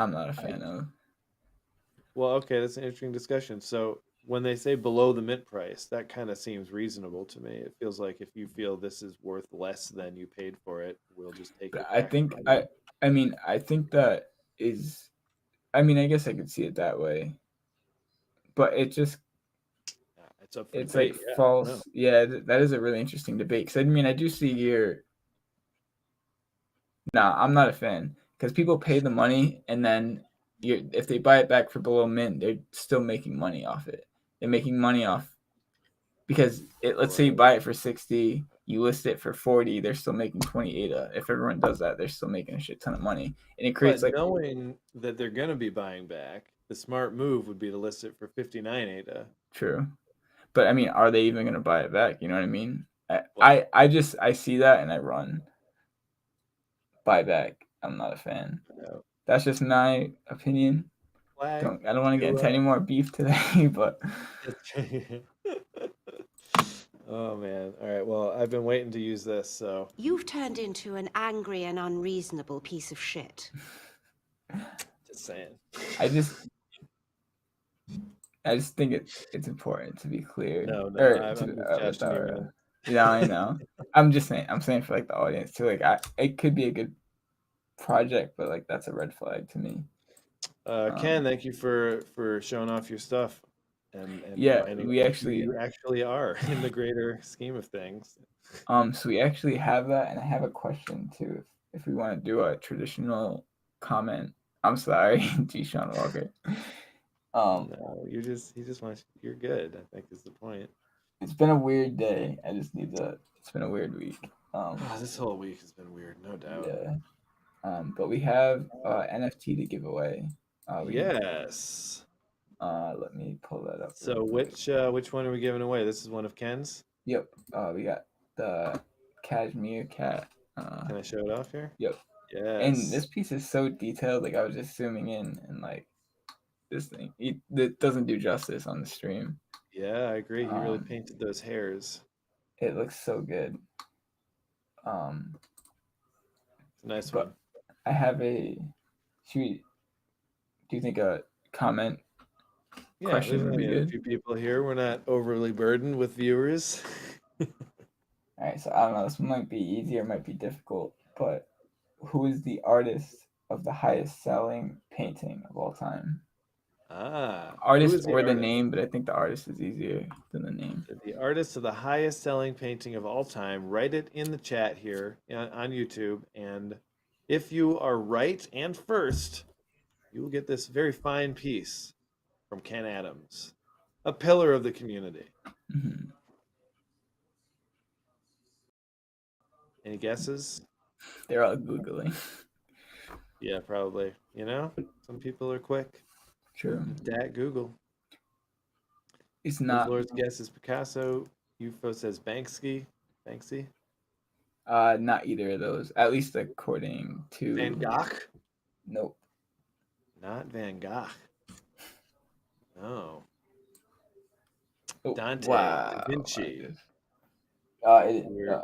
I'm not a I fan of. well, okay, that's an interesting discussion. So when they say below the mint price, that kind of seems reasonable to me. It feels like if you feel this is worth less than you paid for it, we'll just take But it I back think from you. I mean I think that is. I mean I guess I could see it that way, but it just It's up for it's like debate. Yeah, I don't know. false. Yeah, that is a really interesting debate. Because I mean I do see your. Nah, I'm not a fan because people pay the money and then if they buy it back for below mint, they're still making money off it. They're making money off because let's say you Right. buy it for 60, you list it for 40, they're still making 28. If everyone does that, they're still making a shit ton of money, and it creates But like knowing that they're going to be buying back, the smart move would be to list it for 59 ADA. true. But I mean, are they even going to buy it back? You know what I mean? Well, I see that and I run buyback. I'm not a fan. That's just my opinion. flag I don't want to get to into any more beef today, but Oh man. All right. Well, I've been waiting to use this, so You've turned into an angry and unreasonable piece of shit. just saying. I just I just think it's important to be clear No, or I'm to just with joshing you, our. man. Yeah, I know. I'm saying for like the audience too. Like it could be a good project, but like that's a red flag to me. Ken, Um, thank you for showing off your stuff and yeah, reminding we us who actually you actually are in the greater scheme of things. so we actually have that, and I have a question too. If we want to do a traditional comment, I'm sorry, G. Sean Walker. Um, No, he just wants you're good, I think is the point. it's been a weird day. I just need to. It's been a weird week. Um, Oh, this whole week has been weird, no doubt. yeah. But we have NFT to give away. We Yes. let me pull that up real So quick. which one are we giving away? This is one of Ken's. Yep. We got the cashmere cat. Can I show it off here? Yep. And Yes. this piece is so detailed. Like I was just zooming in, and like this thing, it doesn't do justice on the stream. Yeah, I agree. He really Um, painted those hairs. it looks so good. Um, It's a nice But one. I have a. Do you think a comment Yeah, question there's would be only a good? few people here. We're not overly burdened with viewers. All right, so I don't know. This one might be easy or might be difficult, but who is the artist of the highest selling painting of all time? Who Artist is the or the artist? name, but I think the artist is easier than the name. The artist of the highest selling painting of all time. Write it in the chat here on YouTube. And if you are right and first, you will get this very fine piece from Ken Adams, a pillar of the community. Mm-hmm. Any guesses? They're all Googling. Yeah, probably. You know, some people are quick. True. Dat Google. It's not Woodlord's guess is Picasso. UFO says Banksy. Banksy. not either of those. At least according Van to Gogh. nope. Not Van Gogh. No. Oh, Dante wow. Da Vinci. Weird.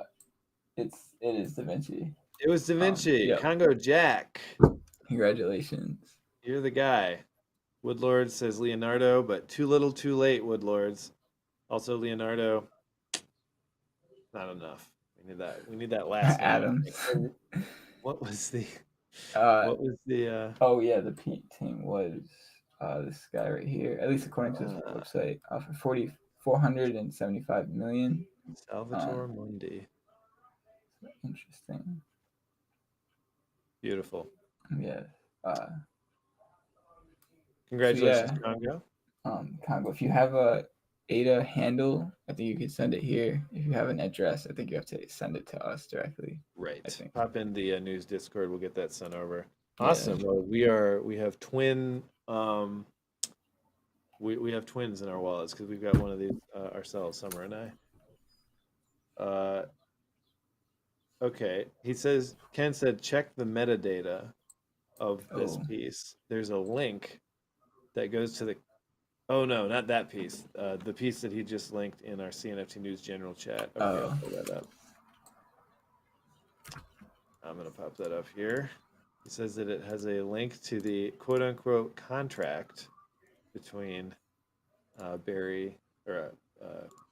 It is Da Vinci. It was Da Vinci. Yep. Congo Jack. Congratulations. You're the guy. Woodlord says Leonardo, but too little, too late. Woodlords. Also Leonardo. Not enough. We need that last name. Adams. What was the? Uh, What was the? oh yeah, the painting was this guy right here. At least according to his Uh, website, for 475 million. Salvatore Mundi. Interesting. Beautiful. Yeah. Congratulations, So Congo. Congo, if you have a ADA handle, I think you could send it here. If you have an address, I think you have to send it to us directly. Right. Pop in the news Discord. We'll get that sent over. Yeah. Awesome. Well, we have twin we have twins in our wallets because we've got one of these ourselves, Summer and I. Okay. Ken said check the metadata of this piece. There's a link that goes to the oh no, not that piece. The piece that he just linked in our CNFT News general chat. Okay, I'll pull that up. I'm gonna pop that up here. He says that it has a link to the quote unquote contract between Barry or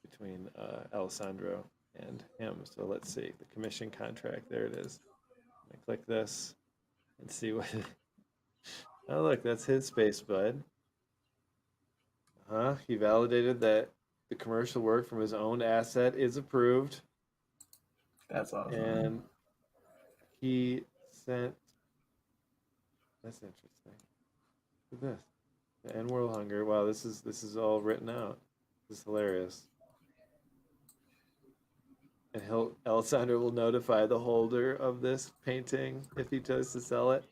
between Alessandro and him. So let's see the commission contract. There it is. I click this and see what. Oh look, that's his space bud. He validated that the commercial work from his own asset is approved. That's awesome. And he sent. That's interesting. Look at this. The end world hunger. Wow, this is all written out. This is hilarious. And Alessandro will notify the holder of this painting if he tries to sell it.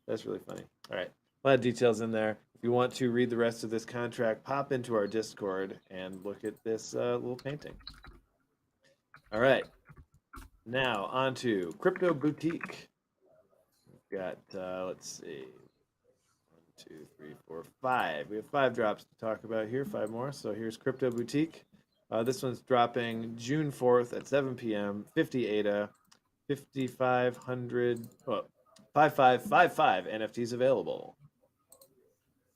That's really funny. All right, a lot of details in there. If you want to read the rest of this contract, pop into our Discord and look at this little painting. All right, now on to Crypto Boutique. We've got let's see. 1, 2, 3, 4, 5. We have 5 drops to talk about here. 5 more. So here's Crypto Boutique. This one's dropping June 4th at 7 p.m. 50 ADA, 5,500. Well, 5555 NFTs available.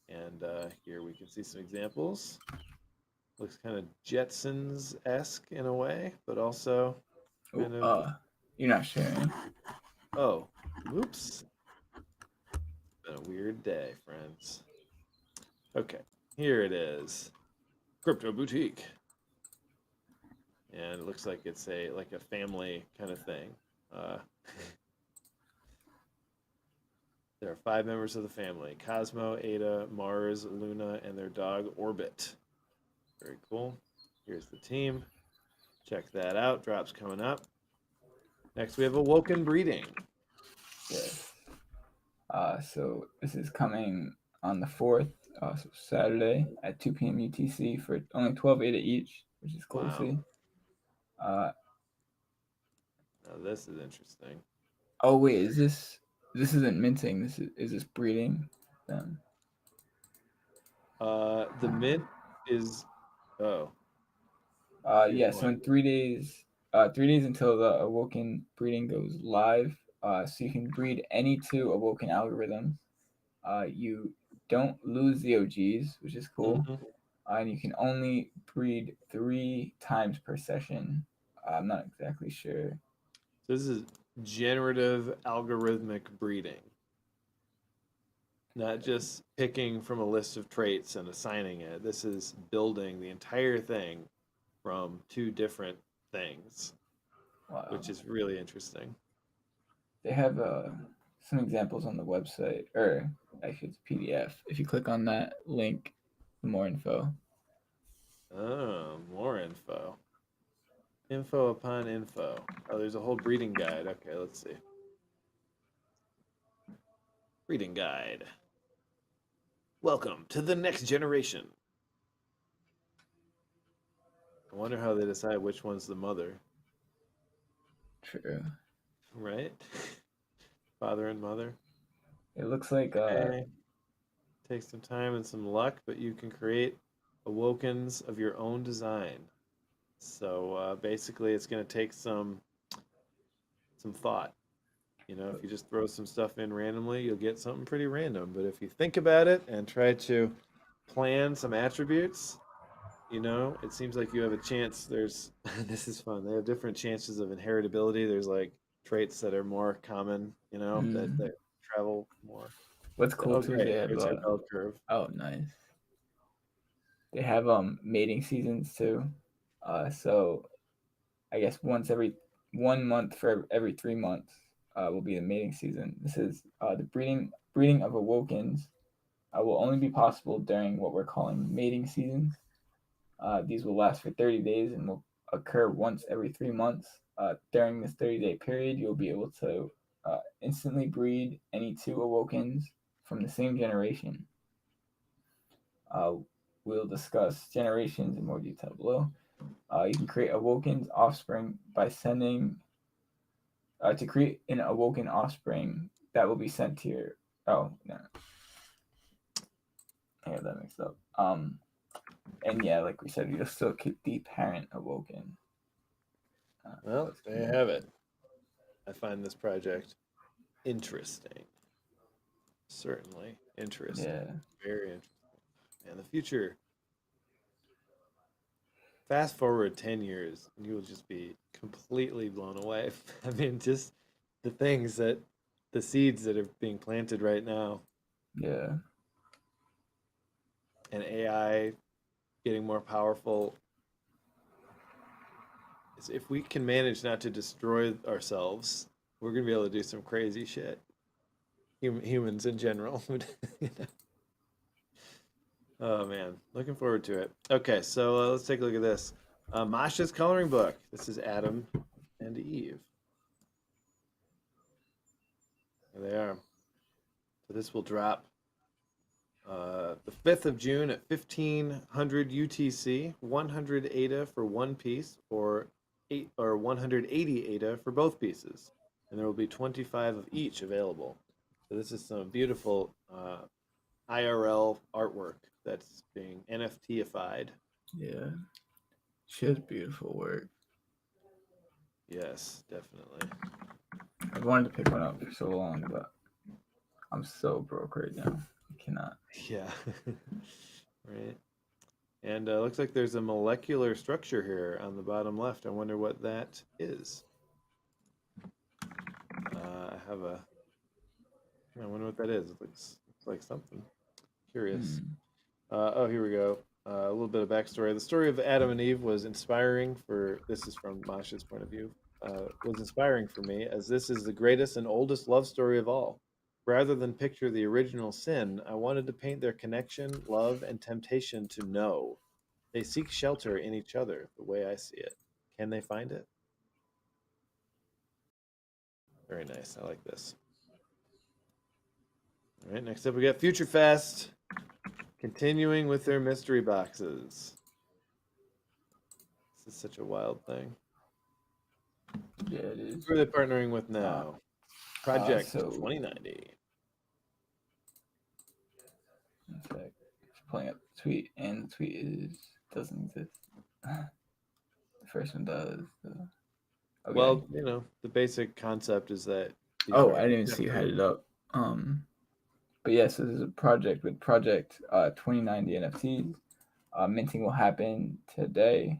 And here we can see some examples. Looks kind of Jetsons-esque in a way, but also kind of. You're not sharing. Oh, oops. Been a weird day, friends. Okay, here it is. Crypto Boutique. And it looks like it's a family kind of thing. There are 5 members of the family: Cosmo, Ada, Mars, Luna, and their dog Orbit. Very cool. Here's the team. Check that out. Drops coming up. Next, we have Awoken Breeding. Yes. So this is coming on the 4th, so Saturday at 2 p.m. UTC for only 12 ADA each, which is cool to see. Now this is interesting. Oh wait, this isn't minting. Is this breeding them? The mint is Yeah. So in 3 days, 3 days until the Awoken breeding goes live, So you can breed any two awoken algorithms. You don't lose the OGs, which is cool. Mhm. And you can only breed 3 times per session. I'm not exactly sure. So this is generative algorithmic breeding, not just picking from a list of traits and assigning it. This is building the entire thing from two different things, Wow. which is really interesting. They have some examples on the website, or actually it's PDF. If you click on that link, more info. Oh, more info. Info upon info. Oh, there's a whole breeding guide. Okay, let's see. Breeding guide. Welcome to the next generation. I wonder how they decide which one's the mother, True. right? Father and mother. It looks like Okay. Takes some time and some luck, but you can create awokens of your own design. So basically, it's going to take some thought. You know, if you just throw some stuff in randomly, you'll get something pretty random. But if you think about it and try to plan some attributes, you know, it seems like you have a chance. There's this is fun. They have different chances of inheritability. There's like traits that are more common, you know, that travel more. what's cool Oh, too is great. they have Here's our bell curve. oh nice. They have mating seasons too. So I guess once every 1 month for every 3 months will be the mating season. This is the breeding of awokens will only be possible during what we're calling mating seasons. These will last for 30 days and will occur once every 3 months. During this 30-day period, you'll be able to instantly breed any two awokens from the same generation. We'll discuss generations in more detail below. You can create awoken's offspring by sending to create an awoken offspring that will be sent to your. Oh no, I got that mixed up. And yeah, like we said, you'll still keep the parent awoken. Well, there you have it. I find this project interesting. Certainly interesting. Yeah. Very interesting. And the future, fast forward 10 years, and you will just be completely blown away. I mean, just the things that, the seeds that are being planted right now, Yeah. and AI getting more powerful. If we can manage not to destroy ourselves, we're going to be able to do some crazy shit. Humans in general. You know? Oh man, looking forward to it. Okay, so let's take a look at this. Masha's coloring book. This is Adam and Eve. There they are. So this will drop the 5th of June at 1500 UTC, 100 ADA for one piece, or 180 ADA for both pieces, and there will be 25 of each available. So this is some beautiful IRL artwork that's being NFTified. Yeah. She has beautiful work. Yes, definitely. I've wanted to pick one up for so long, but I'm so broke right now. I cannot. Yeah. Right. And looks like there's a molecular structure here on the bottom left. I wonder what that is. I wonder what that is. It looks like something. Curious. Oh, here we go. A little bit of backstory. The story of Adam and Eve was inspiring for, this is from Masha's point of view, was inspiring for me, as this is the greatest and oldest love story of all. Rather than picture the original sin, I wanted to paint their connection, love, and temptation to know. They seek shelter in each other, the way I see it. Can they find it? Very nice. I like this. All right, next up we got Future Fest, continuing with their mystery boxes. This is such a wild thing. Yeah, it is. Who are they partnering with now? Project so 2090. in fact, pulling up the tweet, and the tweet doesn't exist. The first one does. Okay. Well, you know, the basic concept is that these Oh, are. I didn't even see you had it up. But yes, this is a project with Project 2090 NFTs. Minting will happen today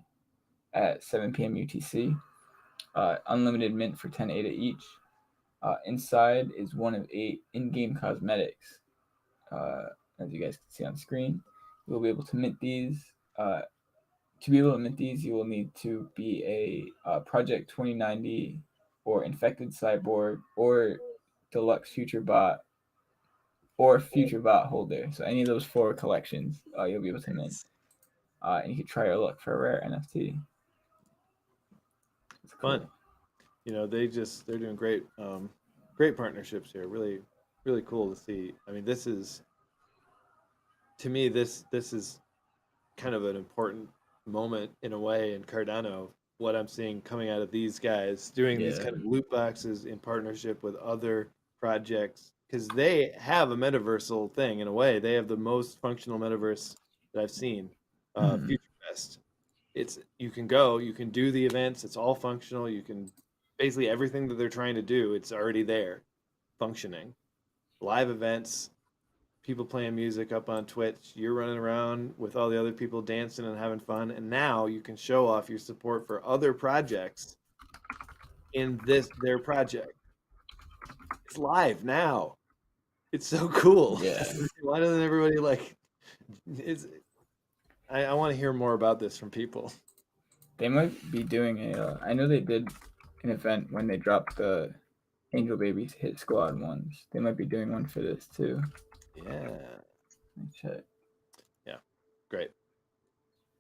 at 7 p.m. UTC. Unlimited mint for 10 ADA each. Inside is one of 8 in-game cosmetics. As you guys can see on screen, you will be able to mint these. To be able to mint these, you will need to be a Project 2090 or Infected Cyborg or Deluxe Future Bot or Future Bot holder. So any of those 4 collections, you'll be able to mint. And you can try your luck for a rare NFT. It's cool. Fun. They're doing great, great partnerships here. Really, really cool to see. I mean, to me, this is kind of an important moment in a way in Cardano. What I'm seeing coming out of these guys doing these kind of loot boxes in partnership with other projects, because they have a metaversal thing in a way. They have the most functional metaverse that I've seen. Future Fest. You can go, you can do the events. It's all functional. You can basically everything that they're trying to do. It's already there, functioning. Live events, people playing music up on Twitch. You're running around with all the other people dancing and having fun. And now you can show off your support for other projects in their project. It's live now. It's so cool. Yeah. Why doesn't everybody I want to hear more about this from people. They might be doing I know they did an event when they dropped the Angel Babies Hit Squad ones. They might be doing one for this too. Yeah. Let me check. Yeah. Great.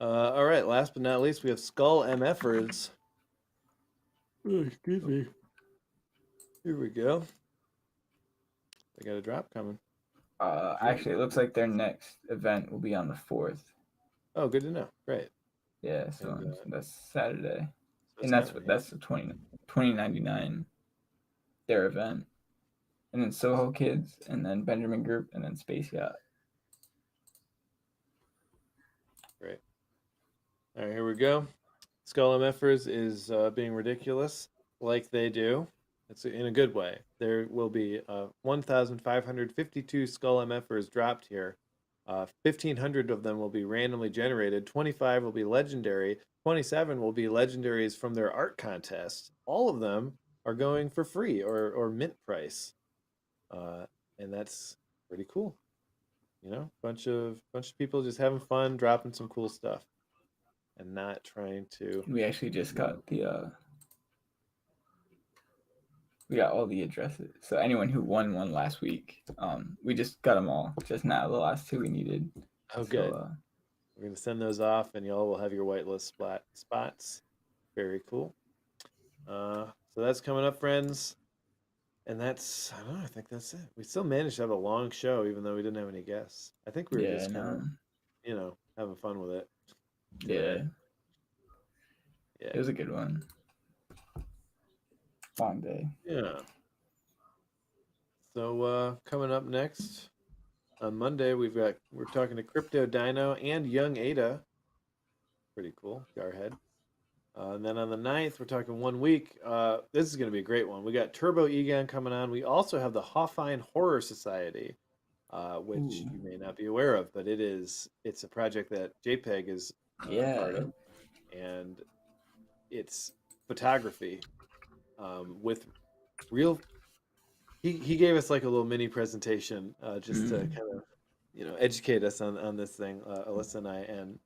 All right. Last but not least, we have Skull MFers. Oh, excuse me. Here we go. They got a drop coming. Actually, it looks like their next event will be on the 4th. Oh, good to know. Great. Yeah, so that's Saturday. So and that's the 2099 their event. And then Soho Kids, and then Benjamin Group, and then Space Yacht. Great. All right, here we go. Skull MFers is being ridiculous, like they do. It's in a good way. There will be 1,552 Skull MFers dropped here. 1,500 of them will be randomly generated. 25 will be legendary. 27 will be legendaries from their art contest. All of them are going for free or mint price, and that's pretty cool. Bunch of people just having fun, dropping some cool stuff, and not trying to. We actually just got we got all the addresses. So anyone who won one last week, we just got them all just now. The last 2 we needed. Oh, good. We're gonna send those off, and y'all will have your whitelist spots. Very cool. So that's coming up, friends. And I don't know, I think that's it. We still managed to have a long show, even though we didn't have any guests. I think we were just kind of, having fun with it. Yeah. It was a good one. Long day. Yeah. So coming up next on Monday, we're talking to Crypto Dino and Young Ada. Pretty cool. Garhead. And then on the 9th, we're talking 1 week. This is going to be a great one. We got Turbo Egon coming on. We also have the Hoffine Horror Society, which you may not be aware of, but it's a project that JPEG is part of, and it's photography with real. He gave us like a little mini presentation just to kind of educate us on this thing, Alyssa and I, and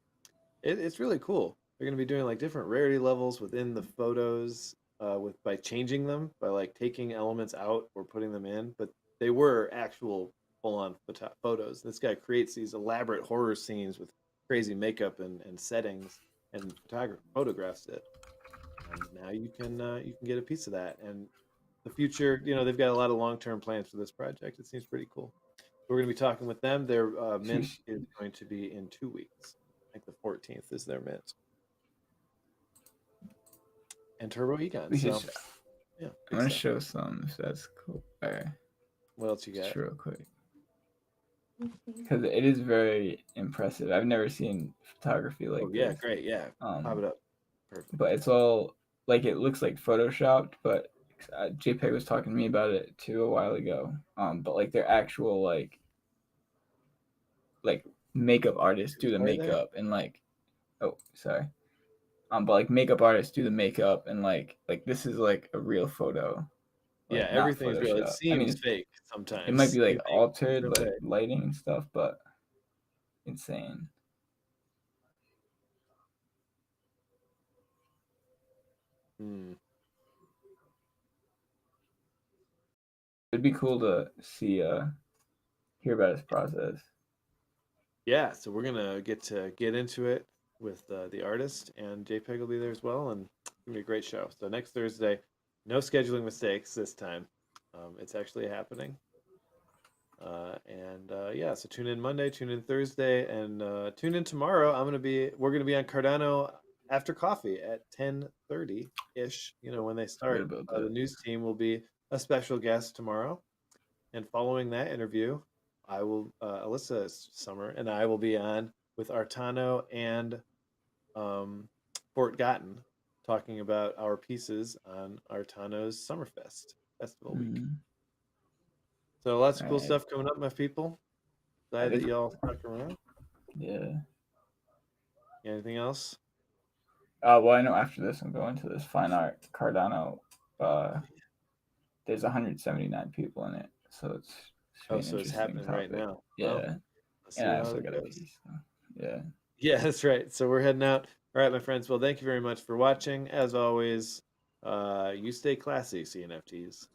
it's really cool. They're going to be doing like different rarity levels within the photos by changing them, by like taking elements out or putting them in. But they were actual full-on photos. This guy creates these elaborate horror scenes with crazy makeup and settings, and photographs it. And now you can get a piece of that. And the future, they've got a lot of long-term plans for this project. It seems pretty cool. We're going to be talking with them. Their mint is going to be in 2 weeks. I think the 14th is their mint. And Turbo Egon. I'm gonna show some if that's cool. All right. What else you got? Just real quick, because it is very impressive. I've never seen photography like this. Yeah, great. Yeah, pop it up. Perfect. But it's all like it looks like photoshopped, but JPEG was talking to me about it too a while ago. But like their actual like makeup artists do the Right there? makeup and like oh sorry. But like makeup artists do the makeup and like this is like a real photo, Yeah, like not everything's real. It Photoshop. I mean, seems fake it might sometimes. be They like make things altered real like fake. lighting and stuff, but insane. Hmm. It'd be cool to see hear about his process. Yeah, so we're gonna get into it with the artist, and JPEG will be there as well, and it's gonna be a great show. So next Thursday, no scheduling mistakes this time. It's actually happening. Yeah, so tune in Monday, tune in Thursday, and tune in tomorrow. We're gonna be on Cardano after coffee at 10:30 ish. You know when they Forget start. about The that. news team will be a special guest tomorrow, and following that interview, Alyssa Summer and I will be on with Artano and um, Fort Gotten talking about our pieces on Artano's Summerfest Festival Week. Mm, So lots of cool right. stuff coming up, my people. I Glad that think y'all stuck around. yeah. Anything else? Well, I know after this I'm going to this fine art Cardano. Uh, there's 179 people in it, so it's should be Oh, an so it's interesting happening right topic. now. Well, Yeah, let's and see I how also it got a goes. piece. So, yeah. Yeah, that's right. So we're heading out. All right, my friends. Well, thank you very much for watching. As always, you stay classy, CNFTs.